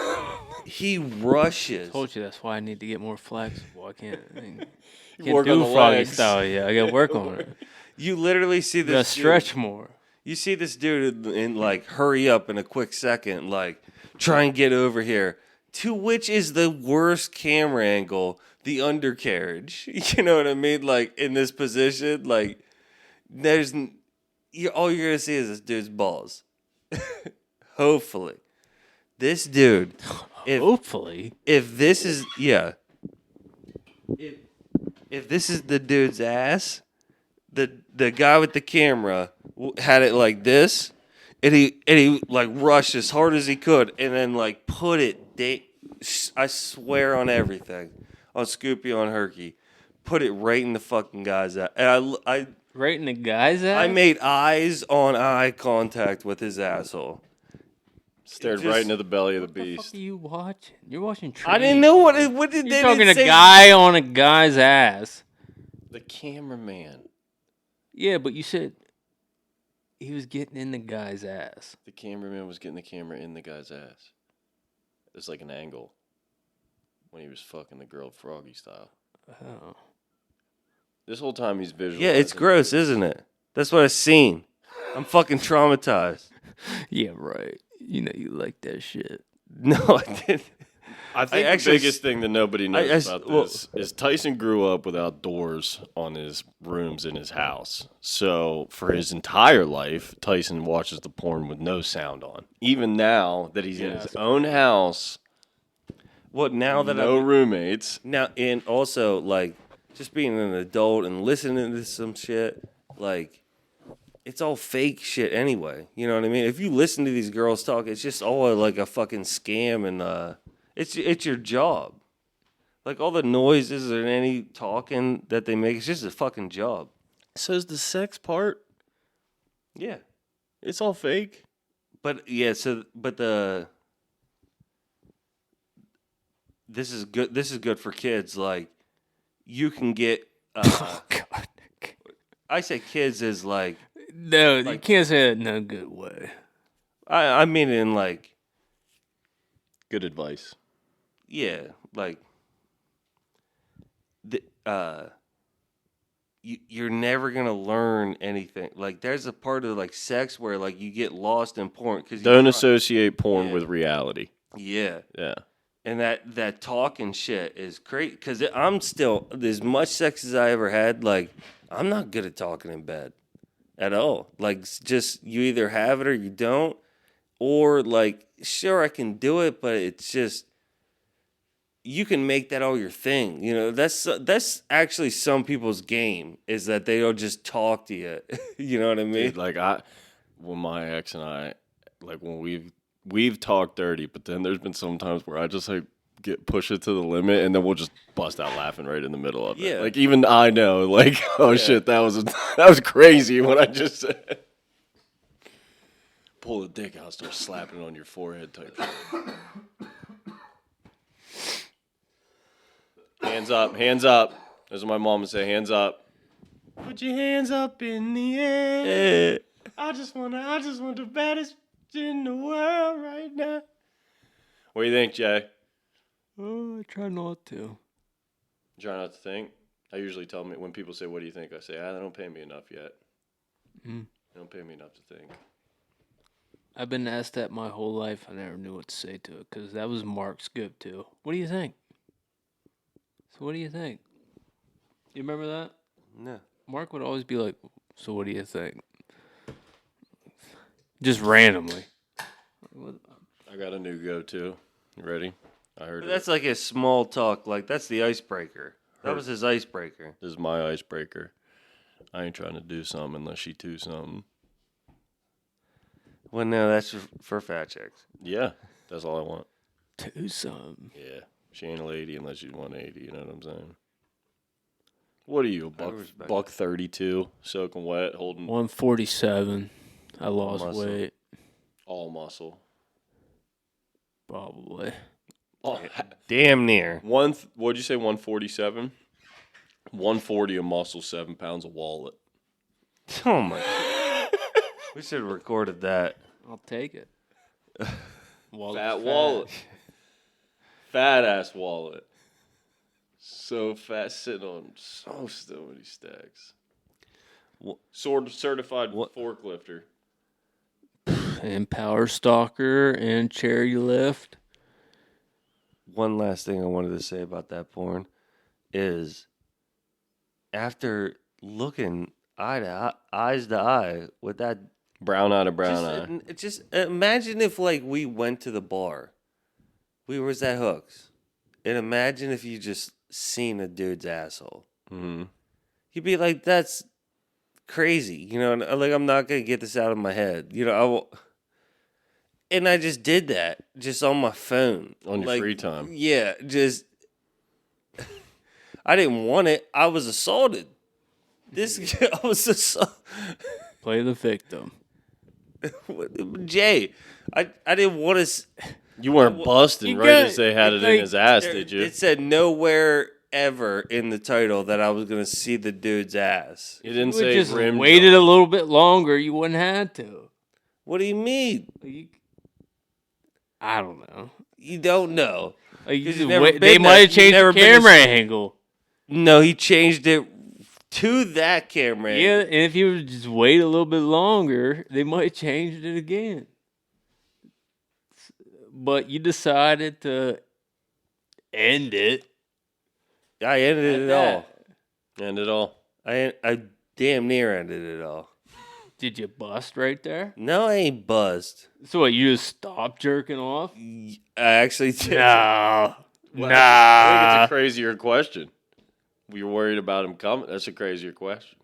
He rushes. Told you that's why I need to get more flexible. I can't work on do the froggy legs. style. Yeah, I got to work on it. You literally see Got to this stretch more. You see this dude in like hurry up in a quick second, like try and get over here. To which is the worst camera angle, the undercarriage. You know what I mean? Like in this position, like all you're gonna see is this dude's balls. Hopefully, this dude. Hopefully, If this is if this is the dude's ass, the guy with the camera had it like this, and he like rushed as hard as he could, and then like put it. I swear on everything, on Scoopy, on Herky, put it right in the fucking guy's ass. And I right in the guy's ass. I made eyes on eye contact with his asshole. Stared Just- right into the belly of the What the fuck beast. are you watching? You're watching. I didn't know what did You're they talking didn't a say- guy on a guy's ass. The cameraman. Yeah, but you said he was getting in the guy's ass. The cameraman was getting the camera in the guy's ass. It's like an angle when he was fucking the girl froggy style. Oh. This whole time he's visual. Yeah, it's gross, isn't it? That's what I've seen. I'm fucking traumatized. Yeah, right. You know you like that shit. No, I didn't. I think actually the biggest thing that nobody knows about well- this is Tyson grew up without doors on his rooms in his house. So for his entire life, Tyson watches the porn with no sound on. Even now that he's in his own house, What now that no I'm roommates. now and also like just being an adult and listening to some shit, like it's all fake shit anyway. You know what I mean? If you listen to these girls talk, it's just all like a fucking scam, and it's your job. Like all the noises and any talking that they make, it's just a fucking job. So is the sex part? Yeah. It's all fake. But yeah, this is good. This is good for kids. Like you can get. Oh God. I say kids is like No, you can't say it in no good way. I mean in like, Good advice. yeah, like you're never gonna learn anything. Like there's a part of like sex where like you get lost in porn because Don't associate porn Yeah. with reality. Yeah, Yeah. and that talking shit is great because I'm still as much sex as I ever had. Like I'm not good at talking in bed at all. Like just you either have it or you don't, or like sure I can do it, but it's just you can make that all your thing. You know, that's actually some people's game is that they'll just talk to you. You know what I mean? Dude, like when my ex and I, like when we've talked dirty, but then there's been some times where I just like push it to the limit, and then we'll just bust out laughing right in the middle of it. Yeah. Like even I know, like Yeah. shit, that was crazy what I just said. Pull the dick out, start slapping it on your forehead type shit. Hands up. That's what my mom would say, hands up. Put your hands up in the air. I just want the baddest in the world right now. What do you think, Jay? Oh, I try not to. Try not to think. I usually tell me when people say, "What do you think?" I say, "They don't pay me enough yet. They don't pay me enough to think." I've been asked that my whole life. I never knew what to say to it because that was Mark's scoop too. What do you think? So what do you think? You remember that? No. Mark would always be like, "So what do you think?" Just randomly. I got a new go-to. You ready? I heard But that's like a small talk. Like that's the icebreaker. That Heard. was his icebreaker. This is my icebreaker. I ain't trying to do something unless she do something. Well, no, that's for fat chicks. Yeah, that's all I want. Do something. Yeah, she ain't a lady unless she's 180. You know what I'm saying? What are you, a respect buck 32, soaking wet, holding 147. I lost muscle. weight. all muscle? Probably. Oh, Damn near. what'd you say? 147. 140 of muscle, 7 pounds of wallet. Oh my god. We should have recorded that. I'll take it. Fat wallet. Fat ass wallet. So fat, sitting on so many stacks. Certified forklifter. And power stalker and cherry lift. One last thing I wanted to say about that porn is after looking eyes to eye with that Brown eye to brown eye. just imagine if like we went to the bar. We was at Hooks. And imagine if you just seen a dude's asshole. Mm-hmm. You'd be like, that's crazy. You know, and, like I'm not gonna get this out of my head. You know, and I just did that just on my phone. On your free time. Yeah, just I didn't want it. I was assaulted. I was assaulted. Play the victim. Jay, I didn't want to. You weren't busting you right got- as they had it in his ass, did you? It said nowhere ever in the title that I was gonna see the dude's ass. You didn't You say just rim waited job. a little bit longer. You wouldn't have to. What do you mean? I don't know. You don't know. Like, you 'Cause just you've never wait, been they there. might have You've changed never the been to camera s- angle. No, he changed it to that camera. Yeah, and if you would just wait a little bit longer, they might have changed it again. But you decided to end it. I ended it all. And it all. I damn near ended it all. Did you bust right there? No, I ain't buzzed. So what, you just stopped jerking off? I actually did. No. Well, Nah. I think it's a crazier question. You're worried about him coming. That's a crazier question.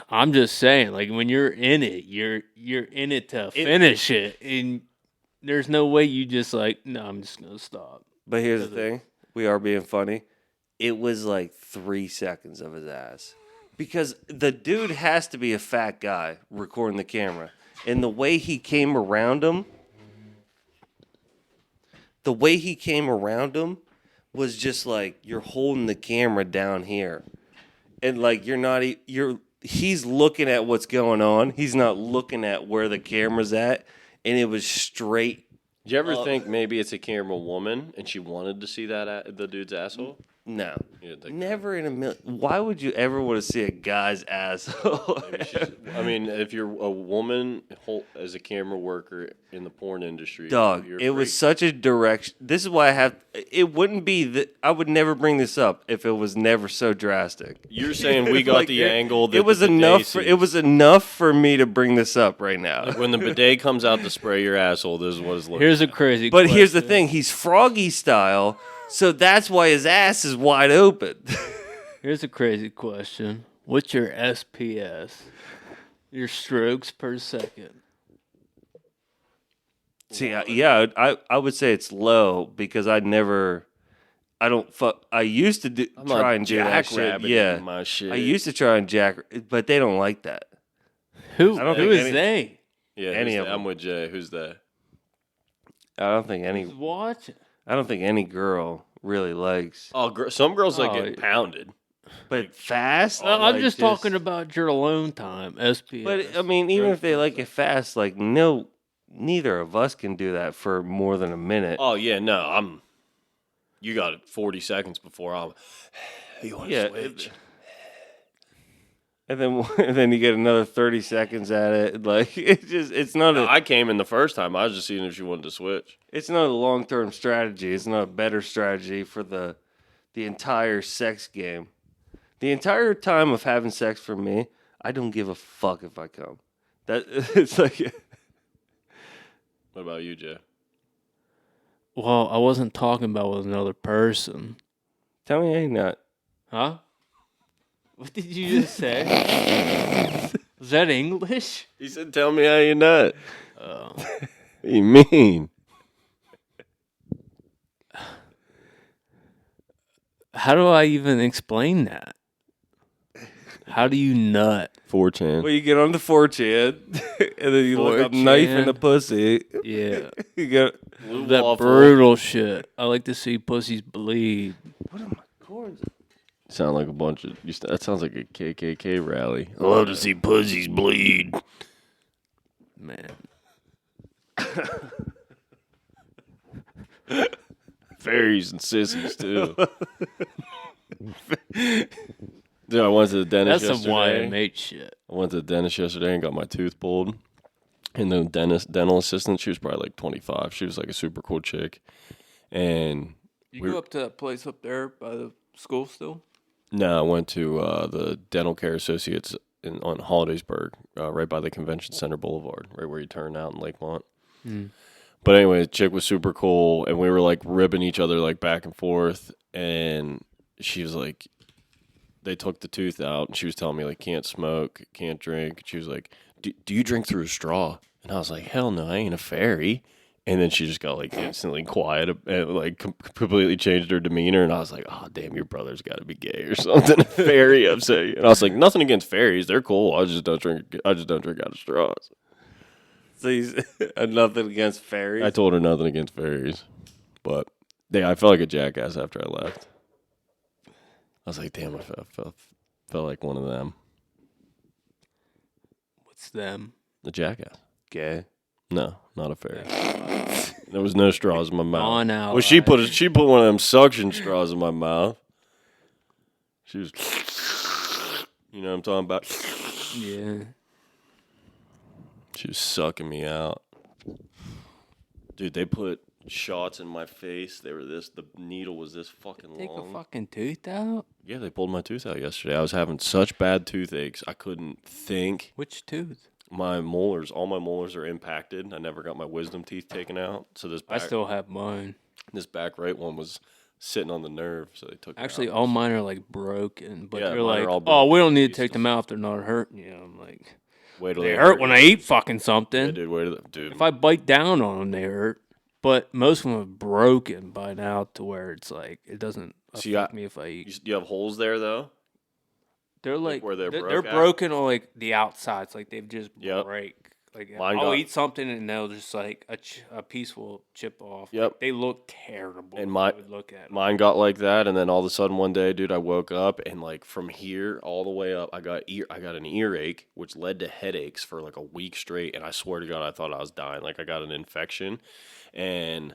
I'm just saying, like when you're in it, you're in it to finish it, and there's no way you just like, no, I'm just gonna stop. But here's the thing. We are being funny. It was like 3 seconds of his ass. Because the dude has to be a fat guy recording the camera. And the way he came around him, was just like you're holding the camera down here. And like he's looking at what's going on. He's not looking at where the camera's at. and it was straight. Did you ever think maybe it's a camera woman and she wanted to see that the dude's asshole? No, You didn't think never in a million. Why would you ever want to see a guy's asshole? I mean, if you're a woman as a camera worker in the porn industry, Dog, you're it was great. such a direction. This is why I have. It wouldn't be that I would never bring this up if it was never so drastic. You're saying we got Like, the angle that it was the bidet enough. sees. It was enough for me to bring this up right now. Like when the bidet comes out to spray your asshole, this is what it's looking. Here's a crazy. But here's the question. thing: he's froggy style, so that's why his ass is wide open. Here's a crazy question. What's your SPS? Your strokes per second. See, I would say it's low because I don't fuck. I used to I'm try not and do that shit. jackrabbiting Yeah, my shit. I used to try and jack, but they don't like that. Who? I don't Who think is any- they? Yeah, any who's of that? them. I'm with Jay. Who's that? I don't think Who's watching? any girl really likes. Oh, some girls like Oh, getting pounded. But fast. I'm like, just talking about your alone time. SPS. But I mean, even if they like it fast, like neither of us can do that for more than a minute. Oh yeah, no, You got it 40 seconds before I'm. You want to Yeah, switch? And then you get another 30 seconds at it. Like it's not No, a I came in the first time. I was just seeing if she wanted to switch. it's not a long-term strategy. It's not a better strategy for the entire sex game. The entire time of having sex for me, I don't give a fuck if I come. That it's like What about you, Jay? well, I wasn't talking about with another person. tell me I ain't not. Huh? What did you just say? Was that English? He said, "Tell me how you're not." Oh. What do you mean? How do I even explain that? How do you nut? 4chan. Well, you get on the 4chan, and then you look up knife in the 4chan. pussy. Yeah. You go. That brutal shit. I like to see pussies bleed. What are my cords? Sound like a bunch of. That sounds like a KKK rally. I love to see pussies bleed. Man. Fairies and sissies too. Dude, I went to the dentist That's some yesterday. YMH shit. I went to the dentist yesterday and got my tooth pulled. And the dental assistant, she was probably like 25. She was like a super cool chick. And You We- go up to that place up there by the school still? no, I went to the Dental Care Associates on Hollidaysburg, right by the Convention Center Boulevard, right where you turn out in Lakemont. But anyway, the chick was super cool, and we were like ribbing each other like back and forth. And she was like, they took the tooth out, and she was telling me like can't smoke, can't drink. She was like, do you drink through a straw? And I was like, hell no, I ain't a fairy. And then she just got like instantly quiet and like completely changed her demeanor. And I was like, oh damn, your brother's got to be gay or something. Fairy upset you. And I was like, nothing against fairies, they're cool. I just don't drink out of straws. So he's nothing against fairies. I told her nothing against fairies, but yeah, I felt like a jackass after I left. I was like, damn, I felt like one of them, What's them? the jackass. Gay. No, not a fairy. There was no straws in my mouth. On out. Well, she put one of them suction straws in my mouth. She was, you know what I'm talking about? Yeah. She was sucking me out. Dude, they put shots in my face. They were the needle was this fucking Take long. a fucking tooth out? Yeah, they pulled my tooth out yesterday. I was having such bad toothaches. I couldn't think. Which tooth? All my molars are impacted. I never got my wisdom teeth taken out. So this I still have mine. this back right one was sitting on the nerve, so they took it Actually, out. all mine are like broken, but Yeah, they're mine are like, all oh, we broken don't need to pieces. take them out if they're not hurting you. I'm like, Wait till they hurt when I eat fucking Yeah, something. dude, wait till dude. If I bite down on them, they hurt. But most of them are broken by now to where it's like it doesn't See, affect me if I eat. you have holes there though. They're like where they're they're broke at? broken on like the outsides, like they've just Yep. break. Like Mine I'll got- eat something and they'll just like a piece will chip off. Yep. They look terrible. And if my- you would look at 'em. Mine got like that, and then all of a sudden one day, dude, I woke up and like from here all the way up, I got an earache, which led to headaches for like a week straight. And I swear to God, I thought I was dying. Like I got an infection, and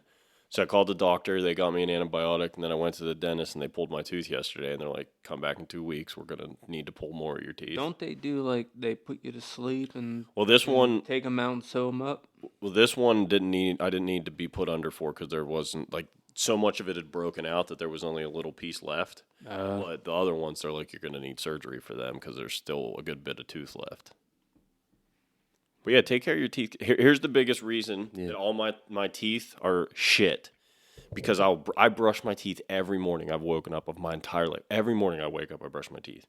so I called the doctor. They got me an antibiotic, and then I went to the dentist, and they pulled my tooth yesterday. And they're like, "Come back in 2 weeks. We're gonna need to pull more of your teeth." Don't they do like they put you to sleep and Well, this one, take them out and sew them up? this one didn't need. I didn't need to be put under for because there wasn't like so much of it had broken out that there was only a little piece left. But the other ones, they're like, you're gonna need surgery for them because there's still a good bit of tooth left. But yeah, take care of your teeth. Here's the biggest reason that all my teeth are shit. Because I brush my teeth every morning. I've woken up of my entire life. Every morning I wake up, I brush my teeth.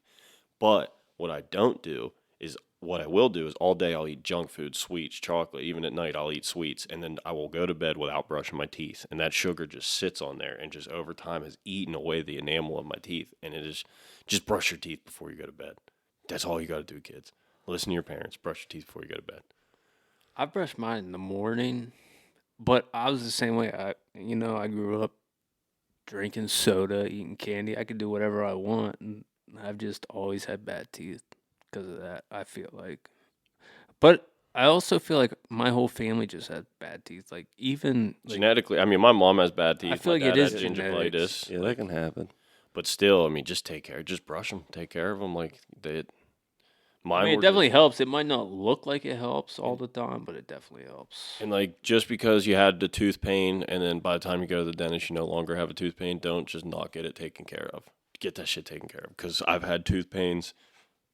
But what I don't do is, what I will do is all day I'll eat junk food, sweets, chocolate. Even at night I'll eat sweets. And then I will go to bed without brushing my teeth. And that sugar just sits on there and just over time has eaten away the enamel of my teeth. And it is, just brush your teeth before you go to bed. That's all you got to do, kids. Listen to your parents. Brush your teeth before you go to bed. I brush mine in the morning, but I was the same way. I grew up drinking soda, eating candy. I could do whatever I want, and I've just always had bad teeth because of that. I feel like, but I also feel like my whole family just has bad teeth. Like even like, Genetically, I mean, my mom has bad teeth. I feel My like it dad is has genetics. gingivitis. Yeah, that can happen. But still, I mean, just take care. Just brush them. Take care of them. Like mine. I mean, it were definitely just- helps. It might not look like it helps all the time, but it definitely helps. And like, just because you had the tooth pain, and then by the time you go to the dentist, you no longer have a tooth pain. Don't just not get it taken care of. Get that shit taken care of. Because I've had tooth pains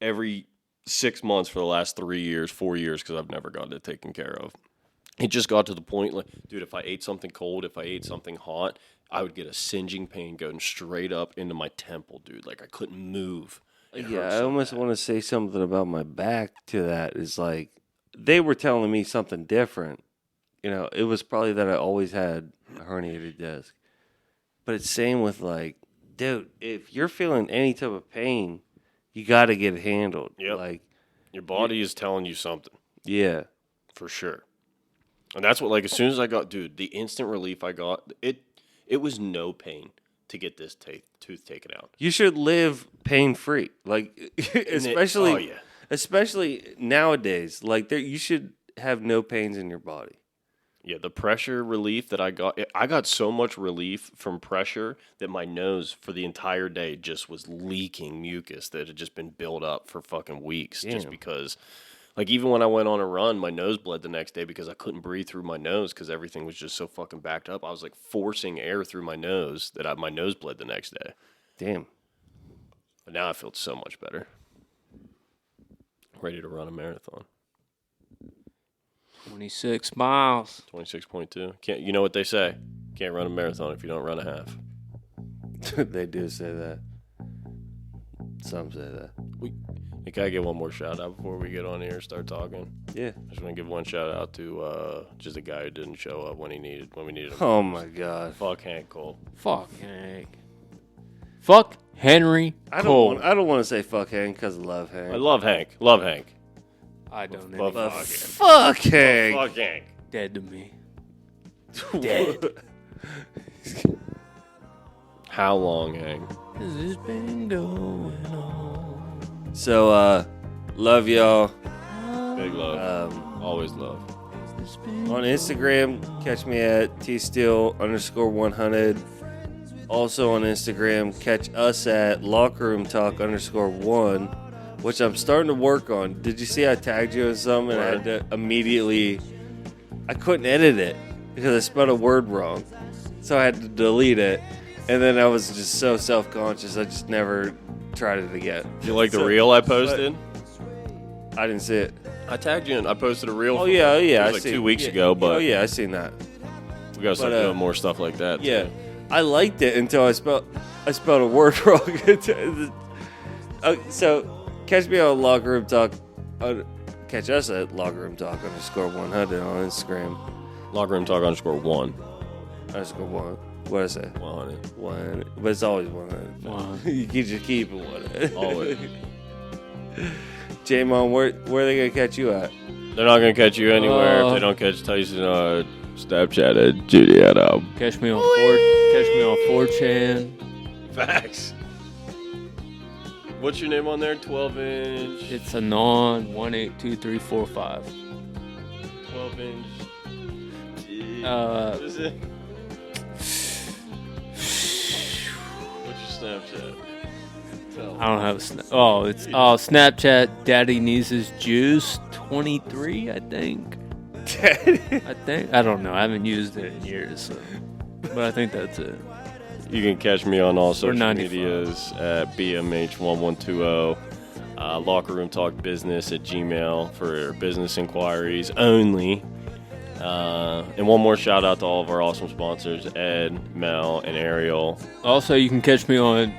every 6 months for the last 3 years, 4 years, because I've never gotten it taken care of. It just got to the point, like, dude, if I ate something cold, if I ate something hot, I would get a singeing pain going straight up into my temple, dude. Like I couldn't move. It Yeah, hurt I so almost bad. want to say something about my back to that. Is like they were telling me something different. You know, it was probably that I always had a herniated disc. But it's same with like, dude, if you're feeling any type of pain, you got to get it handled. Yep. Like, Your body is telling you something. yeah. For sure. And that's what, like, as soon as I got, dude, the instant relief I got, it was no pain to get this tooth taken out. You should live pain free. Like, especially oh, yeah. especially nowadays. Like, you should have no pains in your body. Yeah, the pressure relief that I got so much relief from pressure that my nose for the entire day just was leaking mucus that had just been built up for fucking weeks. Just Damn. because, like, even when I went on a run, my nose bled the next day because I couldn't breathe through my nose because everything was just so fucking backed up. I was like forcing air through my nose that my nose bled the next day. Damn. But now I feel so much better. Ready to run a marathon. 26 miles. 26.2. You know what they say? Can't run a marathon if you don't run a half. They do say that. Some say that. Hey, can I get one more shout out before we get on here and start talking? Yeah. I just want to give one shout out to just a guy who didn't show up when we needed him. Oh my God. Fuck Hank Cole. Fuck Hank. Fuck Henry Cole. I don't want to say fuck Hank because I love Hank. I love Hank. Love Hank. I don't But know. But fuck fuck Hank. Fuck Hank. Dead to me. Dead. How long, Hank? Has this been going on? So, love y'all. Big love. Always love. On Instagram, catch me at tsteel_100. Also on Instagram, catch us at lockerroomtalk_1, which I'm starting to work on. Did you see I tagged you in something and I had to immediately... I couldn't edit it because I spelled a word wrong. So I had to delete it. And then I was just so self-conscious, I just never tried it again. You like the reel I posted? I didn't see it. I tagged you in. I posted a reel. Oh, yeah, It I was like seen 2 weeks yeah, ago, but Oh, yeah, I seen that. we gotta start but, doing more stuff like that. Yeah, too. I liked it until I spelled a word wrong. So catch me on Locker Room Talk. Catch us at Locker Room Talk _100 on Instagram. Locker room talk _1. _1. What did I say? 100. 100. But it's always 100. You can just keep it 100. Always. J-Mon, where are they gonna catch you at? They're not gonna catch you anywhere if they don't catch Tyson on Snapchat at Juliana. Catch me on 4chan. Facts. What's your name on there? 12-inch. It's Anon 182345. 12-inch. Uh, What is it? What's your Snapchat? Tell I don't have a it's Snapchat Daddy Needs His Juice 23, I think. I don't know. I haven't used it in years, so. But I think that's it. You can catch me on all social 95. medias at BMH1120. Locker Room Talk Business at Gmail for business inquiries only. And one more shout out to all of our awesome sponsors, Ed, Mel, and Ariel. Also, you can catch me on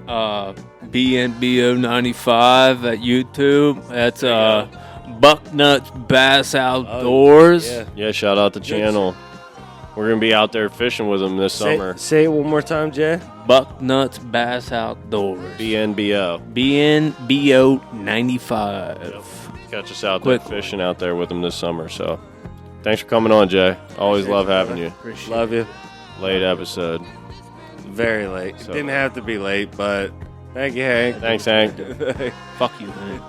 BNBO95 at YouTube. That's Bucknuts Bass Outdoors. Yeah, shout out the channel. We're going to be out there fishing with them this summer. Say it one more time, Jay. Bucknuts Bass Outdoors. BNBO. BNBO95. Catch us out there fishing out there with them this summer. So thanks for coming on, Jay. Always love having you. Love you. Late episode. Very late. So- Didn't have to be late, but thank you, Hank. Thanks, Hank. Fuck you, man.